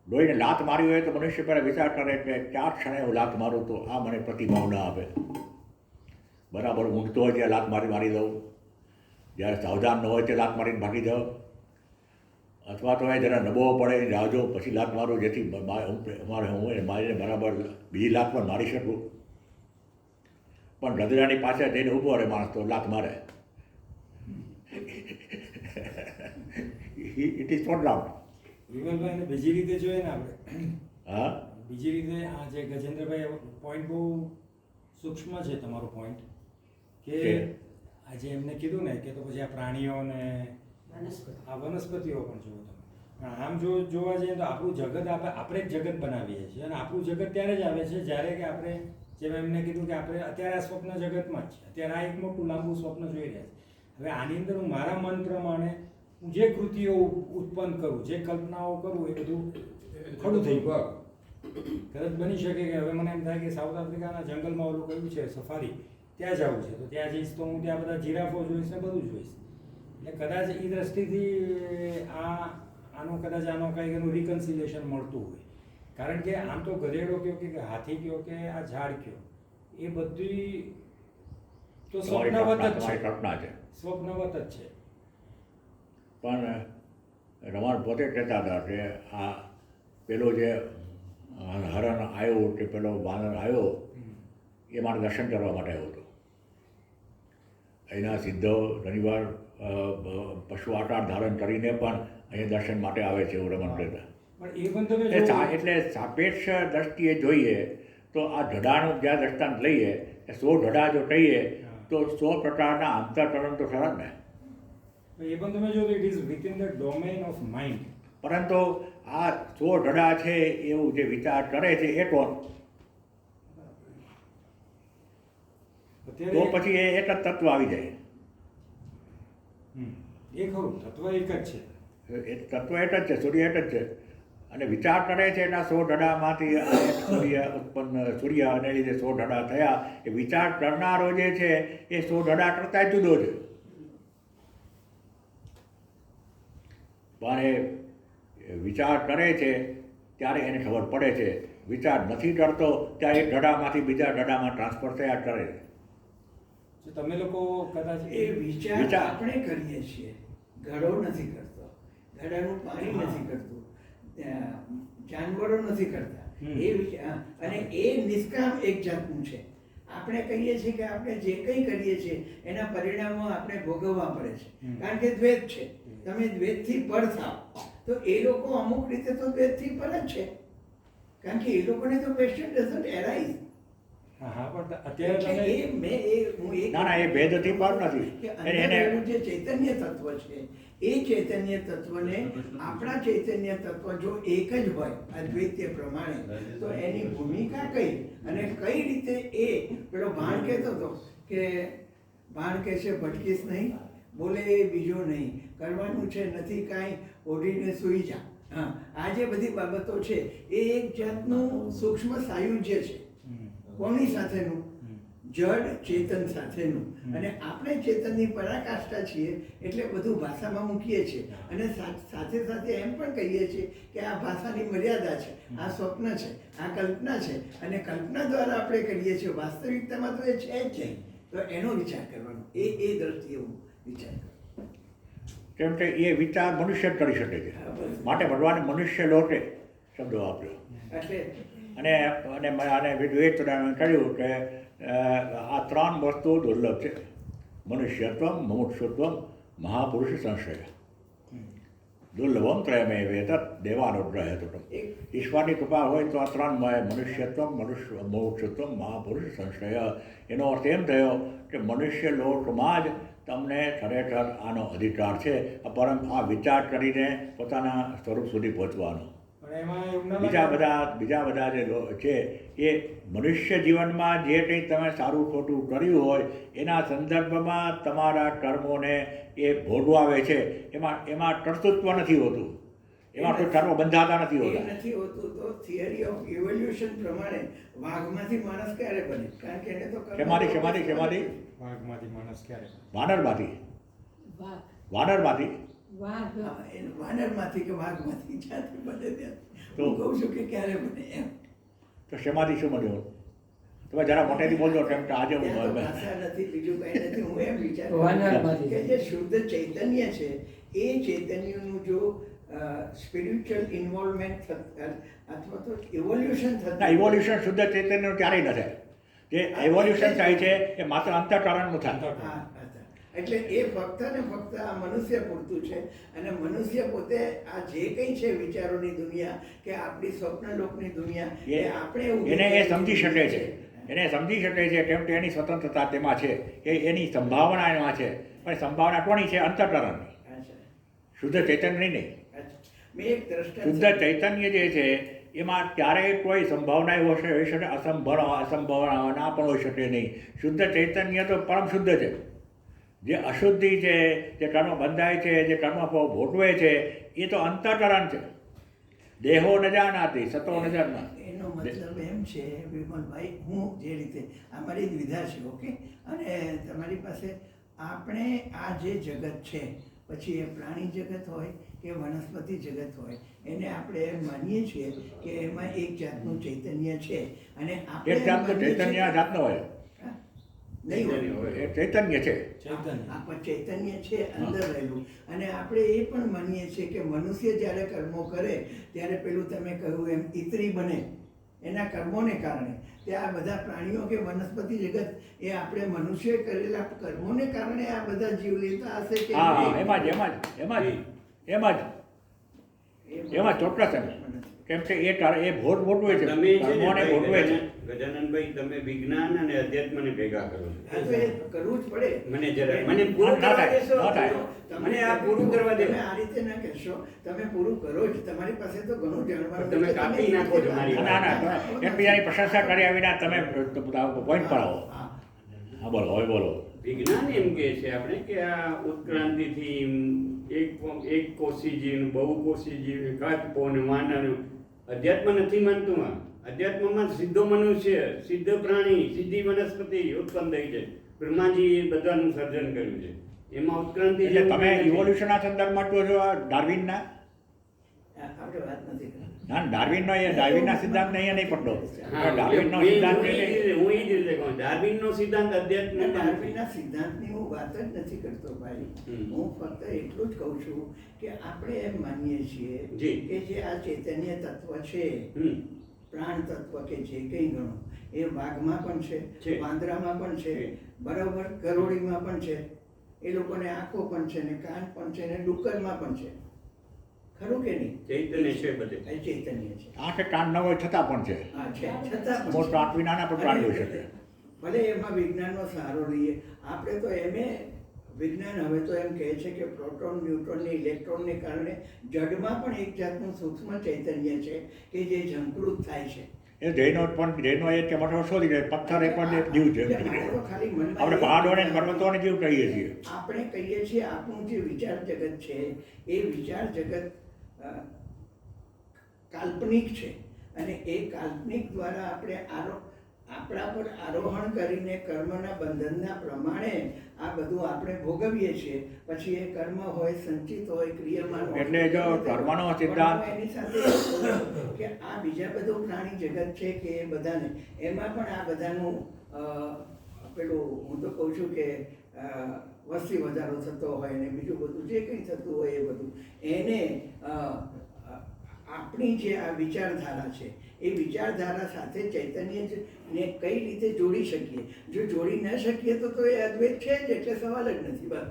લોહીને લાત મારી હોય તો મનુષ્ય પહેલાં વિચાર કરે કે 4 ક્ષણે હું લાત મારું તો આ મને પ્રતિભાવ ન આપે. બરાબર ઊંઘતો હોય ત્યાં લાત મારી દઉં. જ્યારે સાવધાન ન હોય તે લાત મારીને ભાગી જાઓ. અથવા તો જરા નબળો પડે રાહ જો પછી લાત મારું જેથી અમારે હું મારીને બરાબર બીજી લાત પણ મારી શકું. પણ ગધેડાની પાછળ જઈને ઊભો રહે માણસ તો લાત મારે. It is not loud. વિમલભાઈને બીજી રીતે જોઈએ ને આપણે હા બીજી રીતે આ જે ગજેન્દ્રભાઈ પોઈન્ટ બહુ સૂક્ષ્મ છે તમારો પોઈન્ટ કે આજે એમને કીધું ને કે તો પછી આ પ્રાણીઓને આ વનસ્પતિઓ પણ જુઓ તમે. પણ આમ જોવા જઈએ તો આપણું જગત આપણે જ જગત બનાવીએ છીએ અને આપણું જગત ત્યારે જ આવે છે જ્યારે કે આપણે જેમ એમને કીધું કે આપણે અત્યારે આ સ્વપ્ન જગતમાં જ છે. અત્યારે આ એક મોટું લાંબુ સ્વપ્ન જોઈ રહ્યા છે. હવે આની અંદર હું મારા મન પ્રમાણે હું જે કૃતિઓ ઉત્પન્ન કરું જે કલ્પનાઓ કરું એ બધું ખડું થઈ ગયું. કદાચ બની શકે કે હવે મને એમ થાય કે સાઉથ આફ્રિકાના જંગલમાં ઓલું કહ્યું છે સફારી ત્યાં જવું છે તો ત્યાં જઈશ તો હું ત્યાં બધા જીરાફો જોઈશ ને બધું જોઈશ. એટલે કદાચ એ દ્રષ્ટિથી આનો કંઈક એનું રિકન્સિલેશન મળતું હોય. કારણ કે આમ તો ગધેડો કયો કે હાથી કયો કે આ ઝાડ કયો એ બધી તો સ્વપ્નવત જ છે. કલ્પના છે. સ્વપ્નવત જ છે. પણ રમણ પોતે કહેતા હતા કે આ પેલો જે હરણ આવ્યો કે પેલો વાનર આવ્યો એ મારે દર્શન કરવા માટે આવ્યો હતો. અહીંના સિદ્ધો ઘણીવાર પશુ આકાર ધારણ કરીને પણ અહીંયા દર્શન માટે આવે છે એવું રમણ કહેતા. પણ એ પણ તમે એટલે સાપેક્ષ દ્રષ્ટિએ જોઈએ તો આ ઢડાનું જ્યાં દ્રષ્ટાંત લઈએ એ 100 ઢડા જો કહીએ તો 100 પ્રકારના અંતઃકરણ તો ખરા ને. એ પણ તમે જો it is within the domain of mind. પરંતુ આ 100 ઢડા છે એવું જે વિચાર કરે છે એ કોણ? તો પછી એ એક જ તત્વ આવી જાય. એ ખરું તત્વ એક જ છે. એ તત્વ એક જ છે, સૂર્ય એક જ છે. અને વિચાર કરે છે એના 100 ઢડામાંથી સૂર્ય અને લીધે 100 ઢડા થયા. એ વિચાર કરનારો જે છે એ 100 ઢડા કરતા જુદો છે. પણ એ વિચાર કરે છે ત્યારે એને ખબર પડે છે. વિચાર નથી કરતો ત્યારે એક ઢડામાંથી બીજા ઢડામાં ટ્રાન્સફર થયા કરે છે. તમે લોકો કદાચ એ વિચાર આપણે કરીએ છીએ. ઘડો નથી કરતો, ઘડાનું પાણી નથી કરતું, જાનવરો નથી કરતા. એ વિચાર અને એ નિષ્કામ એક જાતનું છે. આપણે કહીએ છીએ કે આપણે જે કંઈ કરીએ છીએ એના પરિણામો આપણે ભોગવવા પડે છે, કારણ કે દ્વૈત છે. તમે દ્વૈતથી પર થાવ તો એ લોકો અમુક રીતે તો દ્વૈતથી પર જ છે, કારણ કે એ લોકોને તો ક્વેશ્ચન ડઝન્ટ એરાઇઝ. હા હા, પણ અત્યારે તમે ના ના, એ ભેદથી પર નથી. કે એને અંદરનું જે ચૈતન્ય તત્વ છે એ ચૈતન્ય તત્વને આપણા ચૈતન્ય તત્વ જો એક જ હોય અદ્વૈત્ય પ્રમાણે, તો એની ભૂમિકા કઈ અને કઈ રીતે એ પેલો ભાણ કહેતો હતો કે ભાણ કહે છે ભટકીશ નહીં, બોલે એ બીજો નહીં, કરવાનું છે નથી કાંઈ, ઓઢીને સૂઈ જા. હા, આ જે બધી બાબતો છે એ એક જાતનું સૂક્ષ્મ સાયુજ્ય છે. કોની સાથેનું? જડ ચેતન સાથેનું. અને આપણે ચેતનની પરાકાષ્ઠા છીએ એટલે બધું ભાષામાં મૂકીએ છીએ અને સાથે સાથે એમ પણ કહીએ છીએ કે આ ભાષાની મર્યાદા છે, આ સ્વપ્ન છે, આ કલ્પના છે, અને કલ્પના દ્વારા આપણે કરીએ છીએ. વાસ્તવિકતામાં તો એ છે જ નહીં. તો એનો વિચાર કરવાનો, એ દ્રષ્ટિએ હું વિચાર કરું. કેમ કે એ વિચાર મનુષ્ય જ કરી શકે છે, માટે ભગવાને મનુષ્ય લોટે શબ્દો આપ્યો. એટલે અને વિદ્વૈતોએ કહ્યું કે આ 3 વસ્તુઓ દુર્લભ છે: મનુષ્યત્વમ, મુમુક્ષુત્વમ, મહાપુરુષ સંશ્રય. દુર્લભમ ત્રયમેવ એતત દેવાનુગ્રહેતુતમ. ઈશ્વરની કૃપા હોય તો આ 3 મળે: મનુષ્યત્વમ, મુમુક્ષુત્વમ, મહાપુરુષ સંશ્રય. એનો અર્થ એમ થયો કે મનુષ્ય લોકમાં જ તમને ખરેખર આનો અધિકાર છે, પરંતુ આ વિચાર કરીને પોતાના સ્વરૂપ સુધી પહોંચવાનો. પણ એમાં એવું ના બીજા બધા જે છે એ મનુષ્ય જીવનમાં જે કંઈ તમે સારું ખોટું કર્યું હોય એના સંદર્ભમાં તમારા કર્મોને એ ભોગવાવે છે. એમાં કર્તૃત્વ નથી હોતું, એમાં કોઈ કર્મ બંધાતા નથી હોતા. નથી હોતું. તો થિયરી ઓફ ઇવોલ્યુશન પ્રમાણે વાઘમાંથી માણસ ક્યારે બને? કારણ કે એને તો શેમાંથી વાઘમાંથી માણસ ક્યારે? વાનરમાંથી વાનરમાંથી કે વાઘમાંથી જ્યાંથી બને ત્યાં તો હું કહું છું કે ક્યારે બને એમ. તો શેમાંથી શું બન્યું? તમે જરા મોટેથી બોલજો, કેમ કે આજે ત્યાં તો ભાષા નથી, બીજું કંઈ નથી. હું એમ વિચારું કે જે શુદ્ધ ચૈતન્ય છે એ ચૈતન્યનું જો સ્પિરિચ્યુઅલ ઇન્વોલ્વમેન્ટ અથવા તો ઇવોલ્યુશન થતું. ઇવોલ્યુશન શુદ્ધ ચૈતન્યનું ક્યારેય ન થાય. જે ઇવોલ્યુશન થાય છે એ માત્ર અંતઃકરણનું થાય. હા, એટલે એ ફક્ત ને ફક્ત આ મનુષ્ય પૂરતું છે. અને મનુષ્ય પોતે આ જે કંઈ છે વિચારોની દુનિયા કે આપણી સ્વપ્નલોકની દુનિયા એ આપણે એને એ સમજી શકે છે, એને સમજી શકે છે, કેમ કે એની સ્વતંત્રતા તેમાં છે, એની સંભાવના એમાં છે. પણ સંભાવના કોની છે? અંતઃકરણની, શુદ્ધ ચૈતન્યની નહીં. મેં એક દ્રષ્ટાંત શુદ્ધ ચૈતન્ય જે છે એમાં ક્યારેય કોઈ સંભાવના હોઈ શકે, અસંભાવના પણ હોઈ શકે નહીં. શુદ્ધ ચૈતન્ય તો પરમ શુદ્ધ છે. જે અશુદ્ધિ છે, જે કર્મ બંધાય છે, જે કર્મ ભોગવે છે, એ તો અંતઃકરણ છે. દેહો ન જાનાતી, સતો ન જાનાતી. એનો મતલબ એમ છે વિમલભાઈ, હું જે રીતે અમારી દ્વિધા છે, ઓકે, અને તમારી પાસે આપણે આ જે જગત છે, પછી એ પ્રાણી જગત હોય કે વનસ્પતિ જગત હોય, એને આપણે માનીએ છીએ કે એમાં એક જાતનું ચૈતન્ય છે. અને એક જાતનું ચૈતન્ય જાતનો હોય નહીં હોય, એ ચૈતન્ય છે. આપણે ચૈતન્ય છે અંદર રહેલું. અને આપણે એ પણ માનીએ છીએ કે મનુષ્ય જ્યારે કર્મો કરે ત્યારે પેલું તમે કહ્યું એમ ઇતરી બને એના કર્મોને કારણે. તે આ બધા પ્રાણીઓ કે વનસ્પતિ જગત એ આપણે મનુષ્ય કરેલા કર્મોને કારણે આ બધા જીવ લેતા હશે કે એમાં ચોક્કસ એમ. કેમ કે એ ભોગ ભોગવે છે, તમે કર્મોને ભોગવે છે. ગજાનનભાઈ, તમે વિજ્ઞાન અને અધ્યાત્મને ભેગા કરો છો. કરવું જ પડે. મને જરા મને પૂરું કરવા દેશો. મને આ પૂરું કરવા દે. તમે આ રીતે ના કહેશો, તમે પૂરું કરો જ. તમારી પાસે તો ઘણું જાણવાનું તમે કાપી નાખો છો મારી ના, એકબીજાની પ્રશંસા કર્યા વિના તમે પોઈન્ટ પર આવો. હા બોલો, હવે બોલો. વિજ્ઞાન એમ કહે છે આપણે કે આ ઉત્ક્રાંતિથી એક કોષી જીવ, બહુકોષી જીવ, કાચપો ને વાનર. અધ્યાત્મ નથી માનતું. અધ્યાત્મમાં સીધો મનુષ્ય, સીધો પ્રાણી, સીધી વનસ્પતિ ઉત્પન્ન થઈ છે. બ્રહ્માજીએ બધાનું સર્જન કર્યું છે. એમાં ઉત્ક્રાંતિ. એટલે તમે ઇવોલ્યુશનના સંદર્ભમાં કહો છો ડાર્વિનના? આપણે વાત નથી કરતા. ના, ડાર્વિનના સિદ્ધાંત અહીંયા નહીં પડતો. ડાર્વિનનો હું સિદ્ધાંત એ જ રીતે કહું, ડાર્વિનનો સિદ્ધાંત અધ્યાત્મ. ડાર્વિનના સિદ્ધાંતની હું વાત જ નથી કરતો ભાઈ. હું ફક્ત એટલું જ કહું છું કે આપણે એમ માનીએ છીએ કે જે આ ચૈતન્ય તત્વ છે પ્રાણ તત્વ કે જે કંઈ ગણો એ વાઘમાં પણ છે. છે, વાંદરામાં પણ છે, બરાબર, ગરોળીમાં પણ છે, એ લોકોને આંખો પણ છે ને કાન પણ છે ને ડુક્કરમાં પણ છે, ખરું કે નહીં? ચૈતન્ય છે બધે. એ ચૈતન્ય છે. આંખે કાન ન હોય છતાં પણ છે. હા છે, છતાં પણ મોટો આંખ વિનાના પણ પ્રાણી હોઈ શકે. ભલે એમાં વિજ્ઞાનનો સહારો લઈએ આપણે, તો એમે વિજ્ઞાન હવે તો એમ કહે છે કે પ્રોટોન, ન્યુટ્રોન ને ઇલેક્ટ્રોનને કારણે જડમાં પણ એક જાતનું સૂક્ષ્મ ચૈતન્ય છે કે જે ઝંકૃત થાય છે. એ જૈનો એ કે મઠો શોધી દે, પથ્થર એ પણ એક જીવ છે. મારે તો ખાલી મનમાં આપણે એ પહાડોને પર્વતોને જીવ કહીએ છીએ. આપણે કહીએ છીએ આપણું જે વિચાર જગત છે એ વિચાર જગત કાલ્પનિક છે, અને એ કાલ્પનિક દ્વારા આપણે આપણા પર આરોહણ કરીને કર્મના બંધનના પ્રમાણે આ બધું આપણે ભોગવીએ છીએ. પછી એ કર્મ હોય, સંચિત હોય, ક્રિયમાન હોય, એટલે જો કર્મનો સિદ્ધાંત- એની સાથે કે આ બીજા બધું પ્રાણી જગત છે કે એ બધાને એમાં પણ આ બધાનું પેલું હું તો કહું છું કે વસ્તી વધારો થતો હોય ને બીજું બધું જે કંઈ થતું હોય એ બધું એને આપણી જે આ વિચારધારા છે એ વિચારધારા સાથે ચૈતન્યને કઈ રીતે જોડી શકીએ. જો જોડી ન શકીએ તો એ અદ્વૈત છે જ, એટલે સવાલ જ નથી. બસ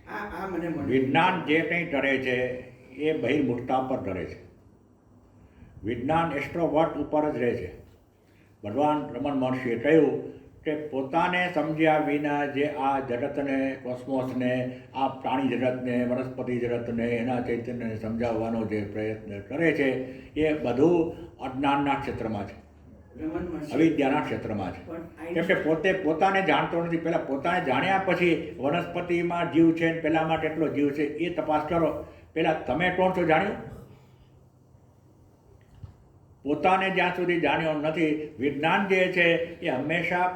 આ મને મળે. વિજ્ઞાન જે કંઈ કરે છે એ બહિર્મુખતા પર કરે છે. વિજ્ઞાન એસ્ટ્રોવર્ટ ઉપર જ રહે છે. ભગવાન રમણ મહર્ષિએ કહ્યું કે પોતાને સમજ્યા વિના જે આ જગતને, કોસ્મોસને, આ પ્રાણી જગતને, વનસ્પતિ જગતને, એના ચૈતન્યને સમજાવવાનો જે પ્રયત્ન કરે છે એ બધું અજ્ઞાનના ક્ષેત્રમાં છે, રમણ મહર્ષિ અવિદ્યાના ક્ષેત્રમાં છે. કેમ કે પોતાને જાણતો નથી. પહેલાં પોતાને જાણ્યા પછી વનસ્પતિમાં જીવ છે ને પેલામાં કેટલો જીવ છે એ તપાસ કરો. પહેલાં તમે કોણ છો જાણ્યું? પોતાને જ્યાં સુધી જાણ્યો નથી. વિજ્ઞાન જે છે એ હંમેશા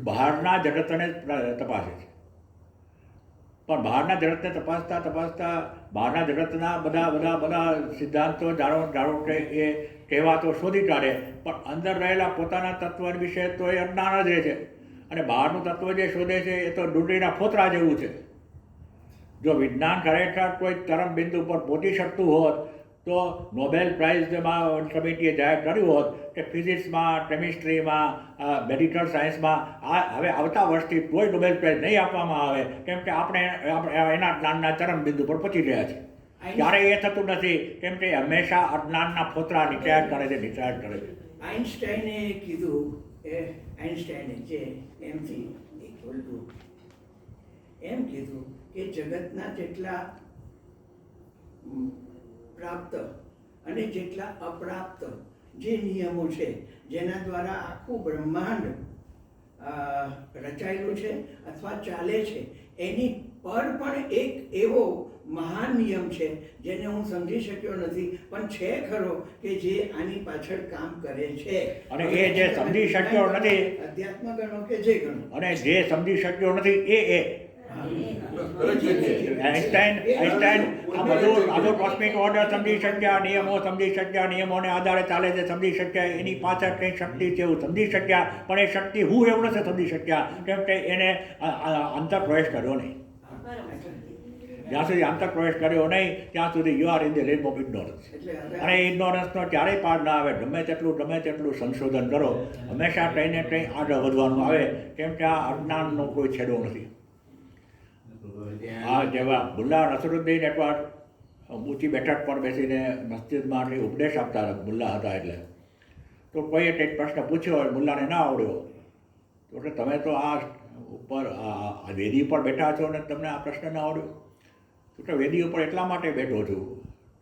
બહારના જગતને તપાસે છે, પણ બહારના જગતને તપાસતા બહારના જગતના બધા સિદ્ધાંતો જાણો કે એ કહેવાતો શોધી કાઢે, પણ અંદર રહેલા પોતાના તત્વ વિશે તો એ અજ્ઞાન જ રહે છે. અને બહારનું તત્વ જે શોધે છે એ તો ડુંગળીના ફોતરા જેવું છે. જો વિજ્ઞાન ખરેખર કોઈ ચરમ બિંદુ પર પહોંચી શકતું હોત તો નોબેલ પ્રાઇઝમાં કમિટીએ જાહેર કર્યું હોત કે ફિઝિક્સમાં, કેમિસ્ટ્રીમાં, મેડિકલ સાયન્સમાં હવે આવતા વર્ષથી કોઈ નોબેલ પ્રાઇઝ નહીં આપવામાં આવે, કેમ કે આપણે એના જ્ઞાનના ચરમ બિંદુ પર પહોંચી રહ્યા છે. ક્યારેય એ થતું નથી, કેમ કે હંમેશા અજ્ઞાનના ફોતરા નિકાળ કરે છે. આઇન્સ્ટાઈને કીધું, આઇન્સ્ટાઈને જે એમથી એમ કીધું કે જગતના જેટલા પ્રાપ્ત અને જેટલા અપ્રાપ્ત જે નિયમો છે જેના દ્વારા આખું બ્રહ્માંડ રચાયેલું છે અથવા ચાલે છે, એની પર પણ એક એવો મહાન નિયમ છે જેને હું સમજી શક્યો નથી, પણ છે ખરો કે જે આની પાછળ કામ કરે છે. અને એ જે સમજી શક્યો નથી, અધ્યાત્મ ગણો કે જે ગણો, અને જે સમજી શક્યો નથી એ આઇન્સ્ટાઈન આ બધું કોસ્મિક ઓર્ડર સમજી શક્યા, નિયમો સમજી શક્યા, નિયમોને આધારે ચાલે છે સમજી શક્યા, એની પાછળ કંઈ શક્તિ છે એવું સમજી શક્યા, પણ એ શક્તિ હું એવું નથી સમજી શક્યા, કેમ કે એને અંતરપ્રવેશ કર્યો નહીં. જ્યાં સુધી અંતરપ્રવેશ કર્યો નહીં ત્યાં સુધી you are in the RAM of ignorance. અને ઇગ્નોરન્સનો ક્યારેય પાર ના આવે. ગમે તેટલું સંશોધન કરો, હંમેશા કંઈ ને કંઈ આગળ વધવાનું આવે, કેમ કે આ અજ્ઞાનનો કોઈ છેડો નથી. આ જેવા મુલ્લા નસરુદ્દીન એકવાર ઊંચી બેઠક પર બેસીને મસ્જિદમાં કંઈ ઉપદેશ આપતા હતા, મુલ્લા હતા એટલે. તો કોઈએ કંઈક પ્રશ્ન પૂછ્યો હોય, મુલ્લાને ના આવડ્યો, તો કે તમે તો આ ઉપર આ વેદી ઉપર બેઠા છો ને તમને આ પ્રશ્ન ના આવડ્યો? તો કે વેદી ઉપર એટલા માટે બેઠો છું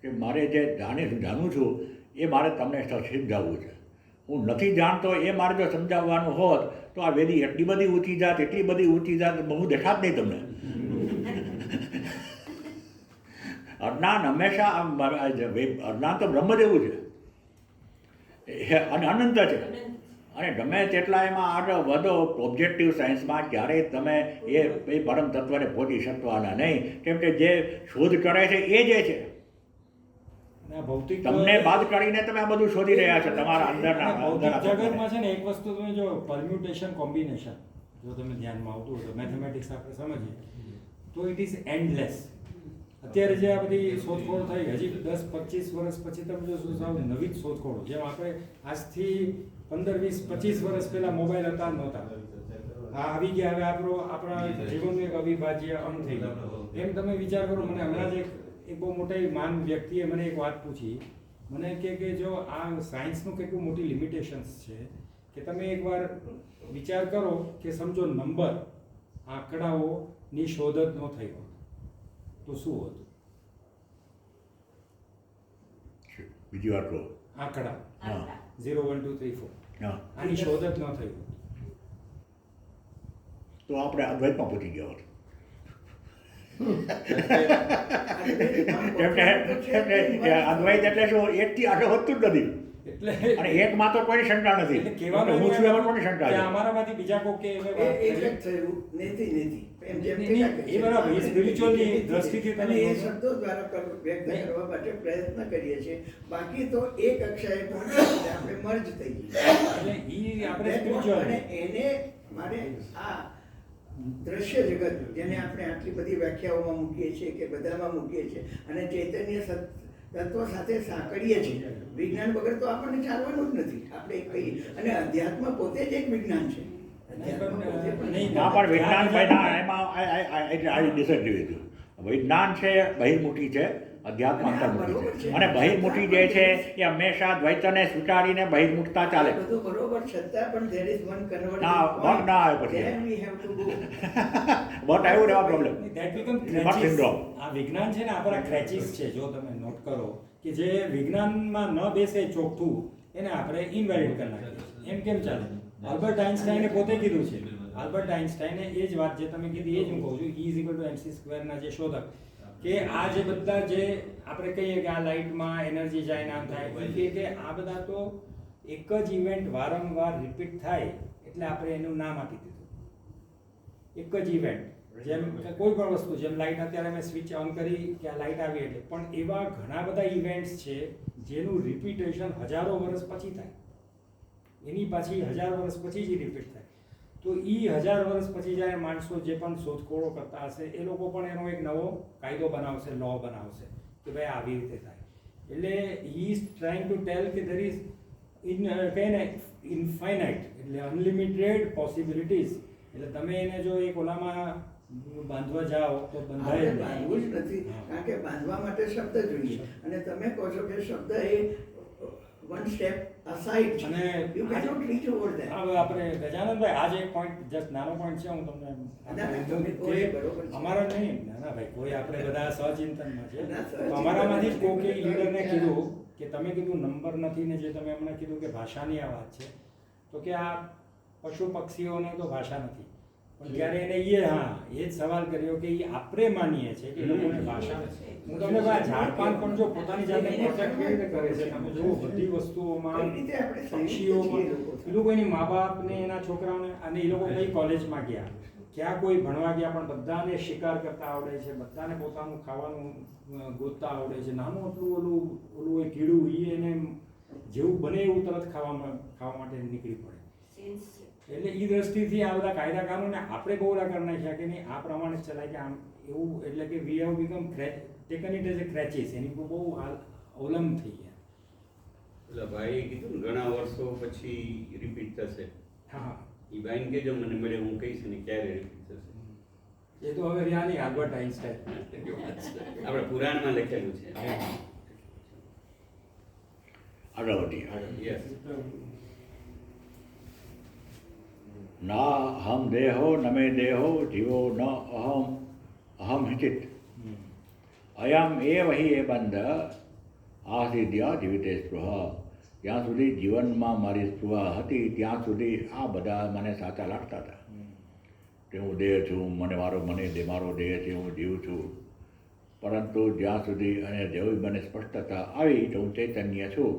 કે મારે જે જાણું છું એ મારે તમને સમજાવવું છે. હું નથી જાણતો એ મારે જો સમજાવવાનું હોત તો આ વેદી એટલી બધી ઊંચી જાત, હું દેખાત નહીં તમને. અજ્ઞાન હંમેશા અજ્ઞાન તો બ્રહ્મ જેવું છે અને અનંત છે. અને ગમે તેટલા એમાં આગળ વધો ઓબ્જેક્ટિવ સાયન્સમાં ક્યારેય તમે એ પરમ તત્વને પહોંચી શકવાના નહીં, કેમ કે જે શોધ કરે છે એ જે છે. તમને બાદ કરીને તમે આ બધું શોધી રહ્યા છો તમારા અંદરના જગતમાં છે ને એક વસ્તુ તમે જો પરમ્યુટેશન કોમ્બિનેશન જો તમે ધ્યાનમાં આવતું હોય તો મેથેમેટિક્સ આપણે સમજીએ તો ઇટ ઇઝ એન્ડલેસ. અત્યારે જે આ બધી શોધખોળ થઈ હજી 10-25 વર્ષ પછી તમે જોશો સાવ નવી જ શોધખોળો, જેમ આપણે આજથી 15-20-25 વર્ષ પહેલા મોબાઈલ હતા નહોતા, આ આવી ગયા, હવે આપણા જીવનનું એક અવિભાજ્ય અંગ થઈ ગયું. એમ તમે વિચાર કરો, મને હમણાં જ એક બહુ મોટી માન વ્યક્તિએ મને એક વાત પૂછી, મને કે જો આ સાયન્સનું કેટલું મોટી લિમિટેશન્સ છે કે તમે એકવાર વિચાર કરો કે સમજો નંબર આંકડાઓની શોધ જ ન થઈ હોત તો શું હોત? બીજી વાર કહો. આંકડા હા 0, 1, 2, 3, 4 હા, આની શોધ જ ન થઈ હોત તો આપણે અદ્વૈતમાં પહોંચી ગયા હોત. અદ્વૈત એટલે શું? એકથી આગળ વધતું જ નથી, એટલે અને એકમાં તો કોઈ શંકા નથી. એટલે કહેવાનું હું છું એમાં કોની શંકા કે છે? અમારામાંથી બીજા કોઈ કે એને વાત એ કરી. જ થયું, નથી એમ જેમ નહીં, પેલા કહે એ છે. બરાબર, એ spiritual ની દ્રષ્ટિથી તમે અને એ કહો છો. શબ્દો દ્વારા વ્યક્ત નહીં. કરવા માટે પ્રયત્ન કરીએ છીએ. બાકી તો એક કક્ષાએ પહોંચીએ એટલે આપણે મર્જ થઈ ગઈએ. એટલે ઈ આપણે spiritual. અને એને મારે આ દ્રશ્ય જગત જેને આપણે આટલી બધી વ્યાખ્યાઓમાં મૂકીએ છીએ કે બધામાં મૂકીએ છીએ અને ચૈતન્ય તત્વ સાથે સાંકળીએ છીએ. વિજ્ઞાન વગર તો આપણને ચાલવાનું જ નથી. આપણે કહીએ, અને અધ્યાત્મ પોતે જ એક વિજ્ઞાન છે. અધ્યાત્મ પોતે પણ નહીં, ના, પણ વિજ્ઞાન ભાઈ ના, એમાં એટલે આ ડિસએગ્રી હતું. વિજ્ઞાન છે બહિર્મુખી છે, અધ્યાત્મ અંતર્મુખી છે. અને બહિર્મુખી જે છે એ હંમેશા દ્વૈતને સ્વીકારીને બહિર્મુખતા ચાલે. બધું બરોબર, છતાં પણ there is one converging ના, point. ના આવે પછી. There we have to go. But I would have problem. That become Not crutches. syndrome. આ વિજ્ઞાન છે ને, આપણા ક્રેચીસ છે. જો તમે નોટ કરો કે જે વિજ્ઞાનમાં ન બેસે ચોખ્ઠું, એને આપણે ઇનવેલિડ કરી નાખીએ. એમ કેમ ચાલે? આલ્બર્ટ આઇન્સ્ટાઈને પોતે કીધું છે. આલ્બર્ટ આઇન્સ્ટાઈને એ જ વાત જે તમે કીધી એ જ હું કહું છું. E = mc² ના જે શોધક, કે આ જે બધા જે આપણે કહીએ કે આ લાઇટમાં એનર્જી જાય નામ થાય, એ કહે કે આ બધા તો એક જ ઇવેન્ટ વારંવાર રિપીટ થાય એટલે આપણે એનું નામ આપી દીધું. એક જ ઇવેન્ટ, જેમ કે કોઈ પણ વસ્તુ, જેમ લાઇટ અત્યારે મેં સ્વિચ ઓન કરી કે આ લાઇટ આવી એટલે, પણ એવા ઘણા બધા ઇવેન્ટ્સ છે જેનું રિપીટેશન હજારો વર્ષ પછી થાય, એની પાછી 1000 વર્ષ પછી જ રિપીટ થાય. તો એ 1000 વર્ષ પછી જ્યારે માણસો જે પણ શોધખોળો કરતા હશે એ લોકો પણ એનો એક નવો કાયદો બનાવશે, લો બનાવશે કે ભાઈ આવી રીતે થાય. એટલે he is trying to tell કે ધેર ઇઝ કહે ને ઇન્ફાઇનાઇટ, એટલે અનલિમિટેડ પોસિબિલિટીઝ. એટલે તમે એને જો એક ઓલામાં બાંધવા જાઓ તો બંધાય આપણે જ બાંધવું જ નથી, હા. કારણ કે બાંધવા માટે શબ્દ જોઈએ. અને તમે કહો છો કે શબ્દ એ one step aside છે. અને You cannot reach over that. હવે આપણે ગજાનંદભાઈ આજે એક પોઈન્ટ, જસ્ટ નાનો પોઈન્ટ છે, હું તમને ના, તમે કહો એ બરોબર છે. અમારા નહીં, ના ભાઈ, કોઈ આપણે બધા સહચિંતનમાં છે. ના, તો અમારામાંથી જ કોઈ સહચિંતન લીડરને કીધું કે તમે કીધું નંબર નથી ને જે તમે હમણાં કીધું કે ભાષાની આ વાત છે, તો કે આ પશુ પક્ષીઓને તો ભાષા નથી, પણ ત્યારે એને એ જ સવાલ કર્યો કે એ આપણે માનીએ છીએ કે એ લોકોને ભાષા નથી. હું તમને કહું, આ ઝાડપાન પણ જો પોતાની જાતને પ્રોટેક્ટ કેવી રીતે કરે છે, તમે જુઓ બધી વસ્તુઓમાં, કઈ રીતે આપણે સંયુક્ત પક્ષીઓમાં, છીએ લોકો. એ લોકો એની મા બાપને એના છોકરાઓને, અને એ લોકો કઈ કોલેજમાં ગયા, ક્યાં કોઈ ભણવા ગયા, પણ બધાને શિકાર કરતા આવડે છે, બધાને પોતાનું ખાવાનું ગોતતા આવડે છે. નાનું એટલું ઓલું એ કીડું એ એને જેવું બને એવું તરત ખાવા માટે નીકળી પડે. એટલે એ દ્રષ્ટિથી આ બધા કાયદા કાનૂન આપણે ગૌરા કરી નાખ્યા કે નહીં, આ પ્રમાણે જ ચલાય કે આમ એવું, એટલે કે we have become taken it as a crutches, એની બહુ અવલંબ થઈ ગયા. એટલે ભાઈએ કીધું ને ઘણા વર્ષો પછી રિપીટ થશે. હા, એ ભાઈને કહેજો મને મળે, હું કહીશ ને ક્યારે રિપીટ થશે. એ તો હવે રહ્યા નહીં. આલ્બર્ટ આઇન્સ્ટાઈન આપણે પુરાણમાં લખેલું છે. આગળ વધીએ. યસ. ના હમ દેહો ન મે દેહો જીવો ન અહમ હિચિત અયમ એ વહી એ બંધ આસિદ્યા જીવિતે સ્પૃહ. જ્યાં સુધી જીવનમાં મારી સ્પૃહ હતી ત્યાં સુધી આ બધા મને સાચા લાગતા હતા કે હું દેહ છું, મારો દેહ છે, હું જીવ છું. પરંતુ જ્યાં સુધી અને જેવી મને સ્પષ્ટતા આવી કે હું ચૈતન્ય છું,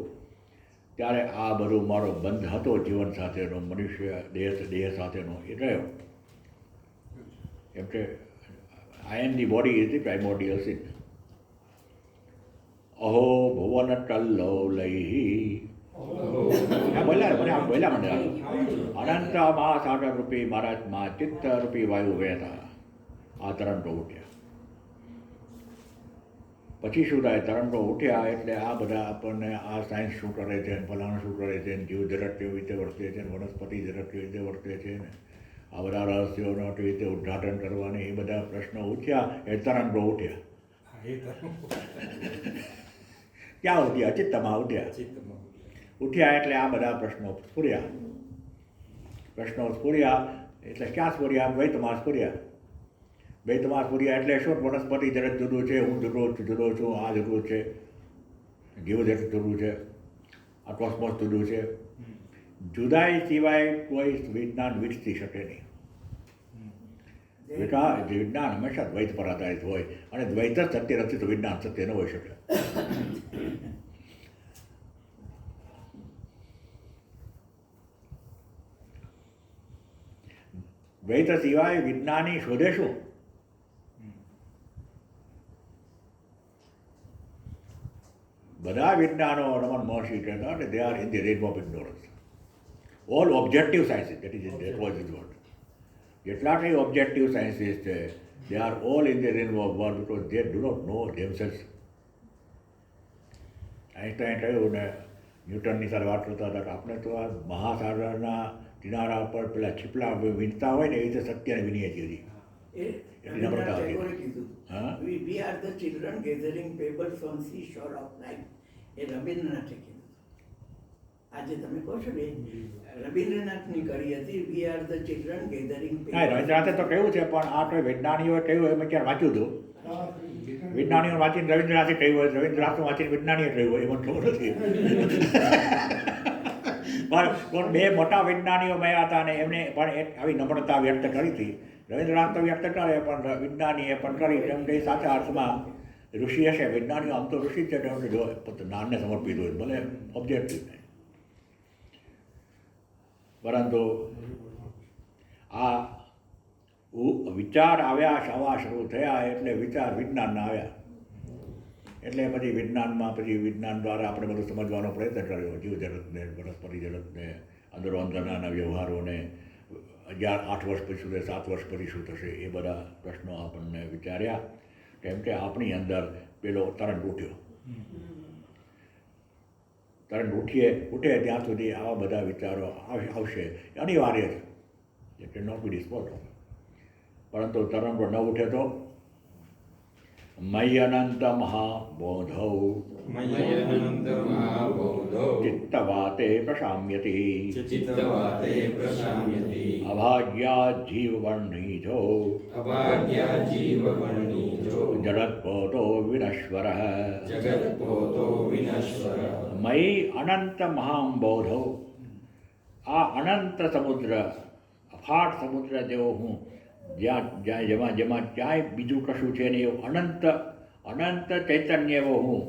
ત્યારે આ બધું મારો બંધ હતો જીવન સાથેનો, મનુષ્ય દેહ સાથેનો, એ રહ્યો. એમ કે I am the body is the primordial sin. અહો ભુવન ટલ્લો લઈ બોલ્યા મને અનંત મા સાગર રૂપી મહારાજમાં ચિત્ત રૂપી વાયુ વહેતા આ તરંતો ઉઠ્યા. પછી શું થાય, તરંગો ઉઠ્યા એટલે આ બધા આપણને આ સાયન્સ શું કરે છે, ફલાણું શું કરે છે, જીવ જગત કેવી રીતે વર્તે છે, વનસ્પતિ જગત કેવી રીતે વર્તે છે ને આ બધા રહસ્યોનો કેવી રીતે ઉદ્ઘાટન કરવાની એ બધા પ્રશ્નો ઉઠ્યા એ તરંગો ઉઠ્યા. હા, એ તો ક્યાં ઉઠ્યા? ચિત્તમાં ઉઠ્યા. ચિત્તમાં. ઉઠ્યા એટલે આ બધા પ્રશ્નો સ્ફુર્યા. પ્રશ્નો સ્ફુર્યા એટલે ક્યાં સ્ફુર્યા? દ્વૈતમાં સ્ફુર્યા. દ્વૈતમાં સ્ફુર્યા એટલે શું? વનસ્પતિ જગત જુદું છે, હું જુદો છું, આ જુદું છે, જીવ જગત જુદું છે, આ કોસ્મોસ જુદું છે. જુદાઈ સિવાય કોઈ વિજ્ઞાન વિકસી શકે નહીં. વિજ્ઞાન હંમેશા દ્વૈત પર આધારિત હોય અને દ્વૈત જ સત્ય નથી તો વિજ્ઞાન સત્ય ન હોઈ શકે. દ્વૈત સિવાય વિજ્ઞાની શોધે શું? બધા વિજ્ઞાનો રમણ મહર્ષિ કહેતા કે they are in the reign of ignorance. All objective sciences, that is what. જેટલા કંઈ ઓબ્જેક્ટિવ સાયન્સીસ છે they are all in the reign of word because they do not know themselves. Einstein કહ્યું ને ન્યૂટનની સાથે વાત કરતા હતા કે આપણે તો આ મહાસાગરના કિનારા પર પેલા છીપલા વીણતા હોય ને એ રીતે સત્યને વીણીએ છીએ હજી. એટલી નમ્રતા હતી. હા, We are the children gathering pebbles on seashore of life. એ રવીન્દ્રનાથે કીધું. આજે તમે કહો છો ને રવીન્દ્રનાથની કરી હતી, We are the children gathering હા, pebbles. રવીન્દ્રનાથે તો કહ્યું છે પણ આ કોઈ વૈજ્ઞાનિકોએ કહ્યું હોય મેં ક્યારે વાંચ્યું હતું. વિજ્ઞાનીઓ વાંચીને રવીન્દ્રનાથે કહ્યું હોય, રવીન્દ્રનાથનું વાંચીને વિજ્ઞાનીએ કહ્યું હોય એ મને ખબર નથી. પણ બે મોટા વૈજ્ઞાનિઓ મળ્યા હતા અને એમને પણ આવી નમ્રતા વ્યક્ત કરી હતી. રવીન્દ્રનાથ તો વ્યક્ત કરે પણ વિજ્ઞાનીએ પણ કરી. કેમ કે સાચા અર્થમાં ઋષિ હશે. વૈજ્ઞાનિકો આમ તો ઋષિ જ છે, જ્ઞાનને સમર્પિત હોય ભલે ઓબ્જેક્ટિવ નહીં. પરંતુ આ વિચાર આવ્યા, આવા શરૂ થયા એટલે વિચાર વિજ્ઞાનના આવ્યા. એટલે પછી વિજ્ઞાન દ્વારા આપણે બધું સમજવાનો પ્રયત્ન કર્યો. જીવ જગતને, વનસ્પતિ જગતને, અંદરો અંદરના વ્યવહારોને, 8 વર્ષ પછી સુધી, 7 વર્ષ પછી શું થશે એ બધા પ્રશ્નો આપણને વિચાર્યા. કેમ કે આપણી અંદર પેલો તરંગ ઉઠ્યો. તરંગ ઉઠે ત્યાં સુધી આવા બધા વિચારો આવશે, અનિવાર્ય છે. It can not be dispose. પરંતુ તરંગો ન ઉઠે તો મય્ય અનંત મહાબોધૌ ચિત્તવાતે પ્રશામ્યતિ અભાગ્યા જીવવર્ણીજો જગત્પોતો વિનશ્વરઃ મયી અનંત મહાબોધૌ. આ અનંત સમુદ્ર, અફાટ સમુદ્ર જેવો હું, જેમાં ક્યાંય બીજું કશું છે નહીં એવું અનંત ચૈતન્ય એવો હું,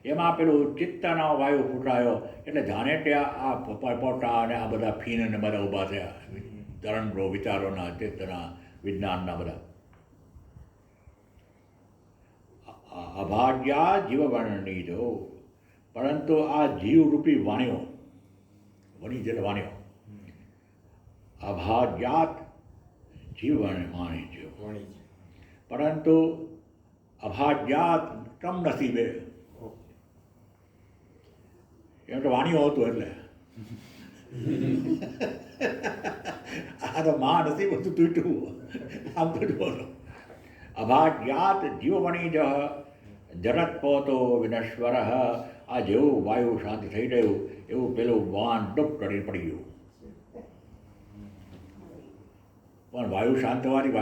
એમાં પેલું ચિત્તનો વાયુ ફૂટાયો એટલે જાણે ત્યાં આ પોટા અને આ બધા ફીન ને બધા ઊભા થયા. તરંગો, વિચારોના, ચેતના, વિજ્ઞાનના બધા. અભાગ્યા જીવવર્ણની જો. પરંતુ આ જીવરૂપી વાણીઓ, વણી જેને વાણીઓ, અભાગ્યાત જીવવાણી છે. પરંતુ અભાગ્યાત કમનસીબે, એમ તો વાણીઓ હતું એટલે આ તો મહાનસીબ બધું તૂટ્યું. આમ તૂટવું. અભાગ્યાત જીવવણી જ જગત્પોતો વિનશ્વર. આ જેવું વાયુ શાંત થઈ ગયું એવું પેલું વાન ડૂબ કરી પડી ગયું. પણ વાયુ શાંત થવાથી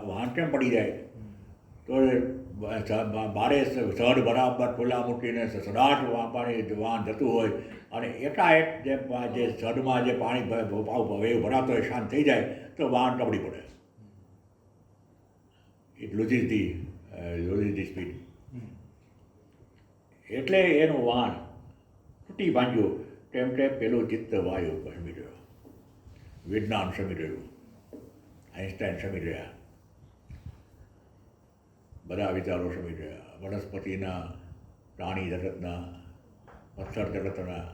વાહન કેમ પડી જાય? તો બારે સડ બરાબર ખુલ્લા મૂકીને સડાટ પાણી વાહન જતું હોય અને એકાએક જે સડમાં જે પાણી વેવ ભરાતો હોય શાંત થઈ જાય તો વાહન કપડી પડે. It loses the speed. એટલે એનું વાહન તૂટી ભાંગ્યું. કેમ કે પેલું ચિત્ત વાયુ શમી રહ્યો, વિજ્ઞાન શમી રહ્યું, આઈન્સ્ટાઈન શમી રહ્યા, બધા વિચારો શમી રહ્યા. વનસ્પતિના, પ્રાણી જગતના, પથ્થર જગતના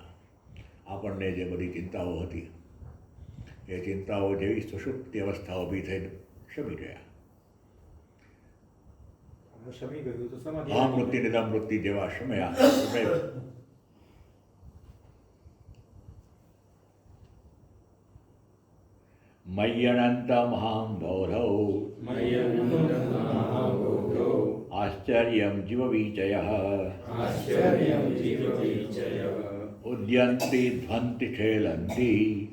આપણને જે બધી ચિંતાઓ હતી એ ચિંતાઓ જેવી સુષુપ્તિ અવસ્થા ઊભી થઈને શમી ગયા. શમી ગયું તો સમાધિ અહમૃત્તિ નિદમૃત્તિ જેવા સમયા મય્યનંતમહાં બોધૌ આશ્ચર્યં જીવવીચયઃ ઉદ્યન્તિ ધ્વન્તિ ખેલન્તિ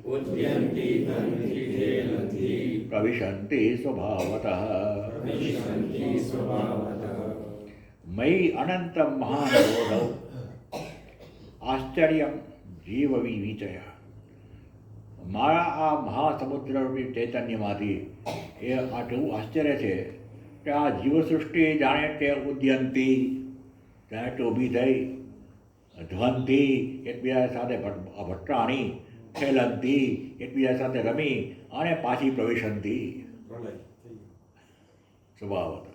પ્રવિશન્તિ સ્વભાવતઃ મયि અનંતમ મહાન બોધૌ આશ્ચર્યમ જીવ વિવિચય મારા આ મહાસમુદ્રરૂપી ચૈતન્યમાંથી એ આટલું આશ્ચર્ય છે કે આ જીવસૃષ્ટિ જાણે કે ઉદ્યંતી જાણે કે ઊભી થઈ ધ્વંતી એકબીજા સાથે ભટ્ટાણી ખેલંતી એકબીજા સાથે રમી અને પાછી પ્રવેશંતી સ્વભાવ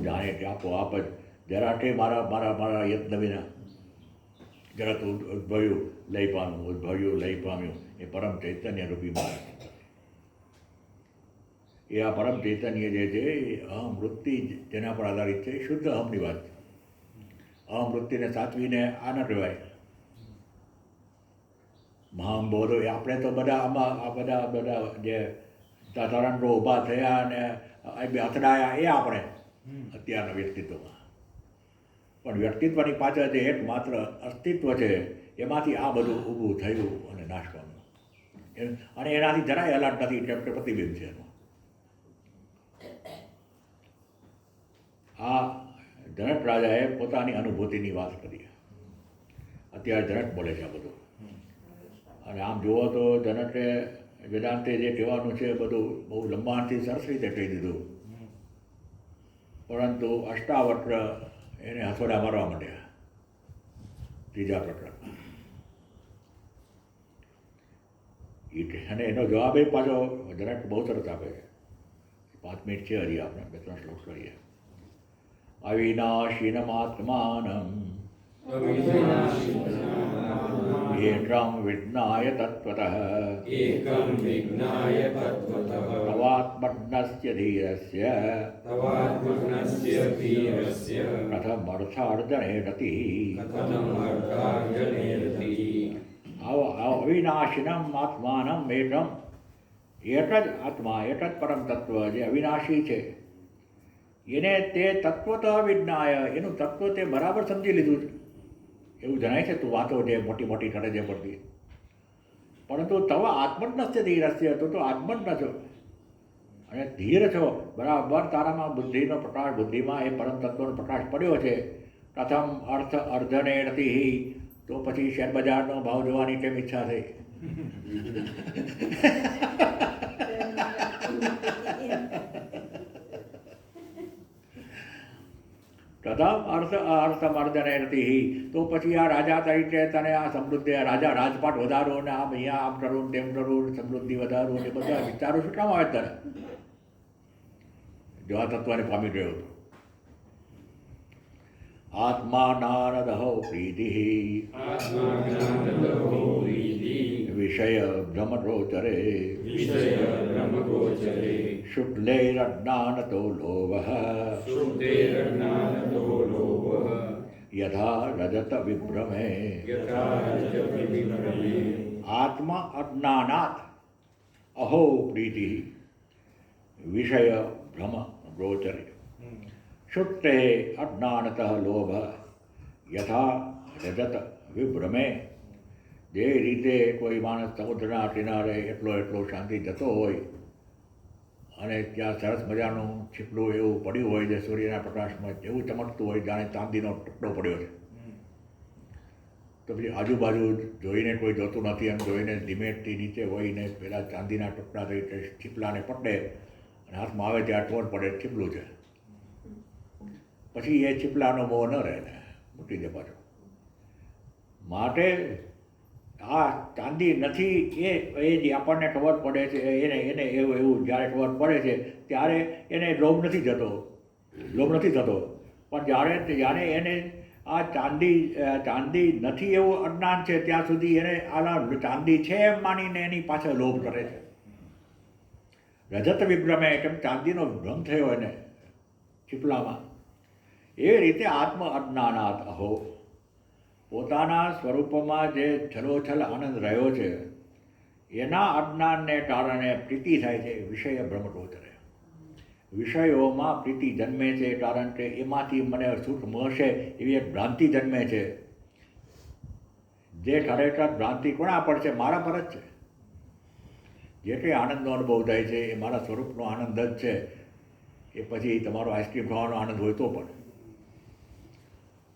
જાણે કે આપોઆપ જ જરાકે મારા યત્ન વિના જગત ઉદ્ભવ્યું લઈ પામ્યું ઉદ્ભવ્યું લઈ પામ્યું એ પરમ ચૈતન્ય રૂપી માર્ગ એ આ પરમ ચૈતન્ય જે છે એ અહમવૃત્તિ જેના પર આધારિત છે શુદ્ધ અહમની વાત છે અહમવૃત્તિને સાચવીને આ ન કહેવાય મહાબોધો એ આપણે તો બધા આમાં આ બધા જે તરંગો ઊભા થયા અને અથડાયા એ આપણે અત્યારના વ્યક્તિત્વમાં પણ વ્યક્તિત્વની પાછળ જે એકમાત્ર અસ્તિત્વ છે એમાંથી આ બધું ઊભું થયું અને નાશ પામ્યું અને એનાથી જરાય અલગ નથી કેમ કે પ્રતિબિંબ છે એનું આ જનક રાજાએ પોતાની અનુભૂતિની વાત કરી અત્યારે જનક બોલે છે આ બધું અને આમ જુઓ તો જનકે વેદાંતે જે કહેવાનું છે બધું બહુ લંબાણથી સરસ રીતે કહી દીધું પરંતુ અષ્ટાવક્ર એને હથોડા મારવા માંડ્યા ત્રીજા પ્રકરણ અને એનો જવાબ એ પાછો જનક બહુ સરસ આપે છે 5 મિનિટ છે હજી આપણે 2-3 શ્લોક કરીએ અવિનાશીનમાત્માનં એકં વિજ્ઞાય તત્વતઃ તવાત્મજ્ઞસ્ય ધીરસ્ય પ્રથમર્થાર્જને રતિઃ અવિનાશિનમ આત્માનમ એકમ એક જ આત્મા એક જ પરમ તત્વ જે અવિનાશી છે એને તે તત્વત વિજ્ઞાય એનું તત્વ તે બરાબર સમજી લીધું છે એવું જણાય છે તું વાતો જે મોટી મોટી કરે છે પડતી પરંતુ તવ આત્મજ્ઞસ્ય ધીરસ્ય તો આત્મજ્ઞ છો અને ધીર છો બરાબર તારામાં બુદ્ધિનો પ્રકાશ બુદ્ધિમાં એ પરમ તત્વનો પ્રકાશ પડ્યો છે પ્રથમ અર્થ અર્ધને રતિ તો પછી શેર બજારનો ભાવ જોવાની કેમ ઈચ્છા થઈ પ્રથમ અર્થમર્દને રતિ તો પછી આ રાજા તરીકે તને આ સમૃદ્ધિ રાજા રાજપાટ વધારો ને આમ અહીંયા આમ કરું તેમ કરું સમૃદ્ધિ વધારો ને બધા વિચારો શું કામ આવે તને જેવા તત્વને પામી ગયો હતો આત્માનાનદઃ પ્રીતિઃ વિષય ભ્રમગોચરે શુક્લૈરજ્ઞાનતો લોભઃ યથા રજત વિભ્રમે આત્મા અજ્ઞાનાત અહો પ્રીતિઃ વિષય ભ્રમ ગોચરે શુક્તે અજ્ઞાનતઃ લોભ યથા રજત વિભ્રમે જે રીતે કોઈ માણસ સમુદ્રના કિનારે એટલો શાંતિ જતો હોય અને ત્યાં સરસ મજાનું છીપલું એવું પડ્યું હોય જે સૂર્યના પ્રકાશમાં એવું ચમકતું હોય જાણે ચાંદીનો ટુકડો પડ્યો છે તો પછી આજુબાજુ જોઈને કોઈ જોતું નથી એમ જોઈને ધીમેથી નીચે વહીને પેલા ચાંદીના ટુકડા તરીકે છીપલાને પકડે અને હાથમાં આવે ત્યાં ખબર પડે છીપલું છે પછી એ છીપલાનો મોહ ન રહે ને મૂકી દે પાછો માટે આ ચાંદી નથી એ જે આપણને ખબર પડે છે એને એવું જ્યારે ખબર પડે છે ત્યારે એને લોભ નથી થતો પણ જ્યારે એને આ ચાંદી નથી એવું અજ્ઞાન છે ત્યાં સુધી એને આ ચાંદી છે એમ માનીને એની પાછળ લોભ કરે છે રજત વિભ્રમે કેમ ચાંદીનો ભ્રમ થયો એને છીપલામાં એ રીતે આત્મ અજ્ઞાનાત અહો, પોતાના સ્વરૂપમાં જે છલોછલ આનંદ રહ્યો છે એના અજ્ઞાનને કારણે પ્રીતિ થાય છે, વિષય ભ્રમટોચરે. વિષયોમાં પ્રીતિ જન્મે છે કારણ કે એમાંથી મને સુખ મળશે એવી એક ભ્રાંતિ જન્મે છે, જે ખરેખર ભ્રાંતિ કોના પર છે? મારા પર જ છે. જે કંઈ આનંદનો અનુભવ થાય છે એ મારા સ્વરૂપનો આનંદ જ છે. એ પછી તમારો આઈસ્ક્રીમ ખાવાનો આનંદ હોય તો પણ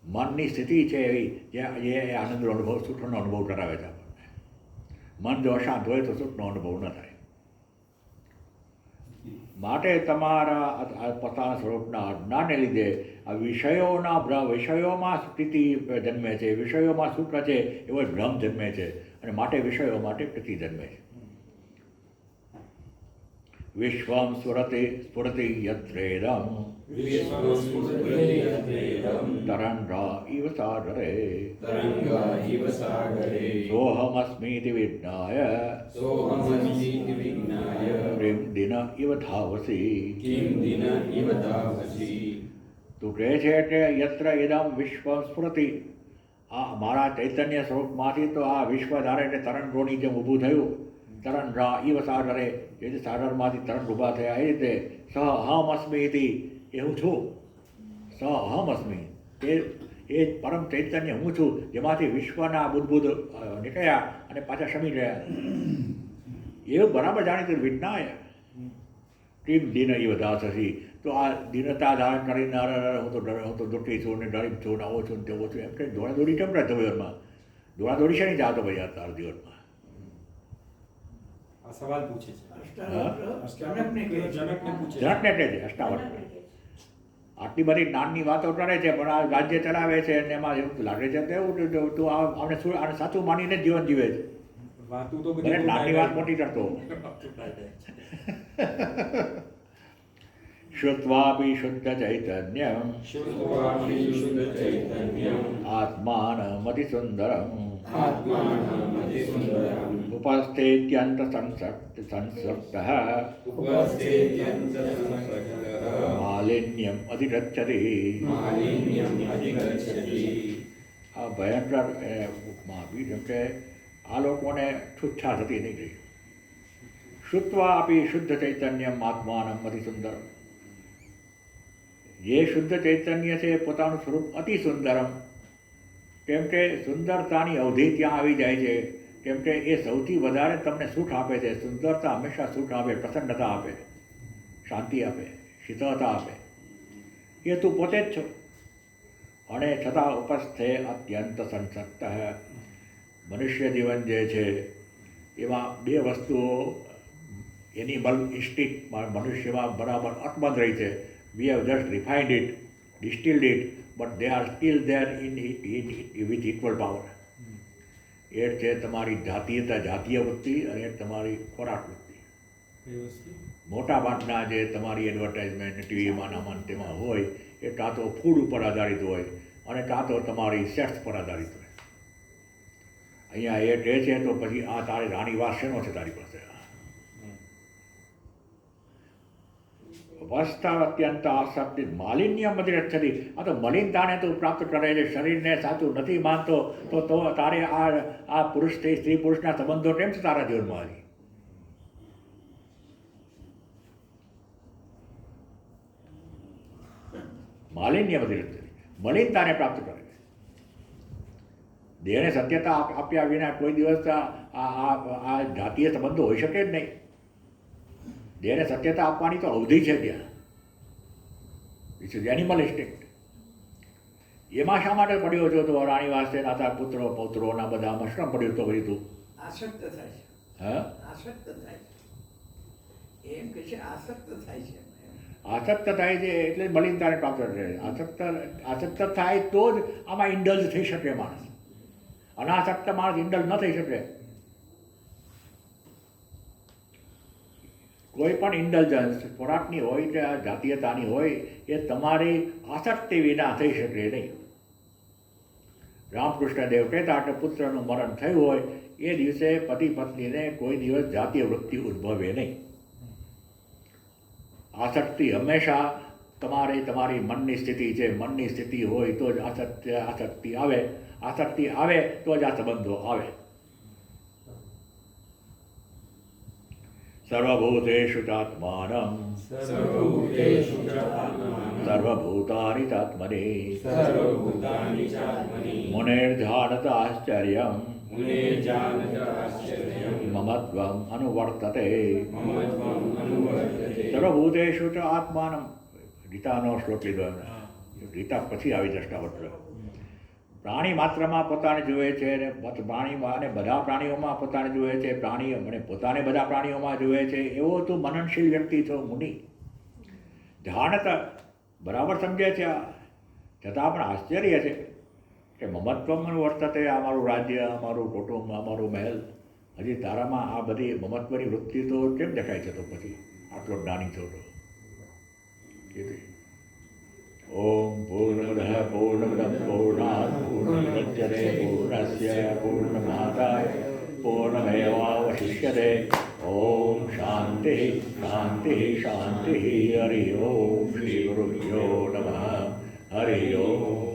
મનની સ્થિતિ છે એવી જે એ આનંદનો અનુભવ, સુખનો અનુભવ કરાવે છે આપણને. મન જો અશાંત હોય તો સુખનો અનુભવ ન થાય. માટે તમારા પોતાના સ્વરૂપના અજ્ઞાનને લીધે આ વિષયોમાં સ્થિતિ જન્મે છે, વિષયોમાં સુખ છે એવો ભ્રમ જન્મે છે, અને માટે વિષયો માટે પ્રીતિ જન્મે છે. વિશ્વમ સ્ફુરતિ યત્રેદમ તરંગા ઇવ સાગરે સોહમસ્મીતિ વિજ્ઞાય પ્રેમ દિન ઇવ ધાવસી. તું કહે છે કે યત્ર ઇદમ વિશ્વ સ્ફુરતિ, આ મારા ચૈતન્ય સ્વરૂપમાંથી તો આ વિશ્વ ધારે એટલે તરંગોની જેમ ઊભું થયું. તરંગા ઇવ સાગરે, જે રીતે સાગરમાંથી તરંગ ઊભા થયા એ રીતે સ અહમ અસ્મિ ઇતિ, એ હું છું. સ અહમ અસ્મિ, એ પરમ ચૈતન્ય હું છું, જેમાંથી વિશ્વના બુદ્ધ નીકળ્યા અને પાછા શમી ગયા. એવું બરાબર જાણીતું વિજ્ઞાય કિમ દિન ઇવ દાસસી, તો આ દિનતા ધારણ કરીને હું તો દુઃખી છું ને ગરીબ છું ને આવો છું ને તેવો છું એમ કંઈ દોડાદોડી કેમ રહે જીવનમાં? દોડાદોડી છે નહીં જાતો ભાઈ આ જીવનમાં. આ સવાલ પૂછે છે. જનકને પૂછે જનકને કહે છે અષ્ટાવક્ર. આટલી બધી જ્ઞાનની વાતો કરે છે પણ આ રાજ્ય ચલાવે છે અને એમાં એવું લાગે છે કે એવું તું આને સાચું માનીને જીવન જીવે છે. વાતું તો ભલે જ્ઞાનની વાત મોટી કરતો. શ્રુત્વાપી શુદ્ધ ચૈતન્યમ આત્માનમતિ સુંદરમ ઉપસ્થિત્યંત સંસક્તઃ માલિન્યમ અધિગચ્છતિ. આ ભયંકર ઉપમા આપી, જેમ કે આ લોકોને છુચ્છા થતી નહીં ગઈ. શ્રુત્વા આપી શુદ્ધ ચૈતન્યમ આત્માનમ અતિ સુંદરમ, જે શુદ્ધ ચૈતન્ય છે પોતાનું સ્વરૂપ અતિ સુંદરમ, કેમ કે સુંદરતાની અવધિ ત્યાં આવી જાય છે, કેમ કે એ સૌથી વધારે તમને સુખ આપે છે. સુંદરતા હંમેશા સુખ આપે, પ્રસન્નતા આપે, શાંતિ આપે, શીતળતા આપે. એ તું પોતે જ છો. અને છતાં ઉપસ્થે અત્યંત સંસક્ત. મનુષ્ય જીવન જે છે એમાં બે વસ્તુઓ એનિમલ ઇન્સ્ટિંક્ટ મનુષ્યમાં બરાબર અકબંધ રહી છે. We have just refined it, distilled it, but they are still there with equal power. એક છે તમારી જાતીય વૃત્તિ અને એક તમારી ખોરાક વૃત્તિ. મોટા ભાગના જે તમારી એડવર્ટાઇઝમેન્ટ ટીવીમાં નામાં તેમાં હોય એ કાં તો ફૂડ ઉપર આધારિત હોય અને કાં તો તમારી સેક્સ પર આધારિત હોય. અહીંયા એ કહે છે તો પછી આ તારે રાણીવાસ શેનો છે તારી પાસે? વસ્તા અત્યંત આસક્તિ માલિન્ય મધિરચ્છતિ. આ તો મલિનતાને તું પ્રાપ્ત કરે છે, શરીરને સાચું નથી માનતો તો તારે આ પુરુષથી સ્ત્રી પુરુષના સંબંધો કેમ છે તારા જીવનમાં? હજી માલિન્ય મધિરચ્છતિ, મલિનતાને પ્રાપ્ત કરે છે. દેહને સત્યતા આપ્યા વિના કોઈ દિવસ આ જાતીય સંબંધો હોઈ શકે જ નહીં. દેહને સત્યતા આપવાની તો અવધિ છે ત્યાં. It's is animal instinct. એમાં શા માટે પડ્યો છો તો રાણીવાસે નાતા પુત્રો પૌત્રોના બધામાં શ્રમ પડ્યું તો બધું તું આસક્ત થાય છે. હા, આસક્ત થાય છે. એમ કે છે આસક્ત થાય છે. આસક્ત થાય છે એટલે મલિનતાને પ્રાપ્ત કરે. આસક્ત થાય તો જ આમાં ઇન્ડલ્જ થઈ શકે માણસ. અનાસક્ત માણસ ઇન્ડલ્જ ન થઈ શકે. કોઈ પણ ઇન્ડલ્જન્સ ખોરાકની હોય કે જાતીયતાની હોય એ તમારી આસક્તિ વિના થઈ શકે નહીં. રામકૃષ્ણ દેવ કહેતા કે પુત્રનું મરણ થયું હોય એ દિવસે પતિ પત્નીને કોઈ દિવસ જાતીય વૃત્તિ ઉદ્ભવે નહીં. આસક્તિ હંમેશા તમારે તમારી મનની સ્થિતિ છે. મનની સ્થિતિ હોય તો જ આસક્તિ આવે. આસક્તિ આવે તો જ આ સંબંધો આવે. સર્વભૂતેષુ ચાત્માનં સર્વભૂતેષુ ચ આત્માનં સર્વભૂતાનિ ચાત્મને સર્વભૂતાનિ ચાત્મનિ મુનિર્જાનત આશ્ચર્યં મુનિર્જાનતાશ્ચર્યં મમત્વમ અનુવર્તતે. મમત્વં અનુવર્તતે. સર્વભૂતેષુ ચ આત્માનં. ગીતાનો શ્લોક લીધો એમણે. ગીતા પછી આવી દ્રષ્ટાવત્ર. પ્રાણી માત્રમાં પોતાને જુએ છે અને પ્રાણીમાં અને બધા પ્રાણીઓમાં પોતાને જુએ છે. પ્રાણીઓ અને પોતાને બધા પ્રાણીઓમાં જુએ છે. એવો તું મનનશીલ વ્યક્તિ છો મુનિ. જાણત બરાબર સમજે છે, છતાં પણ આશ્ચર્ય છે કે મમત્વમ વર્તતે. આ મારું રાજ્ય, અમારું કુટુંબ, અમારું મહેલ, હજી તારામાં આ બધી મમત્વની વૃત્તિ તો કેમ દેખાય છે? તો પછી આટલો જ્ઞાની છો તો. ઓમ પૂર્ણમદઃ પૂર્ણમિદં પૂર્ણાત પૂર્ણમુદચ્યતે પૂર્ણસ્ય પૂર્ણમાદાય પૂર્ણમેવાવશિષ્યતે. ઓમ શાંતિ શાંતિ શાંતિ. હરિ ઓમ. શ્રી ગુરુભ્યો નમઃ. હરિ ઓમ.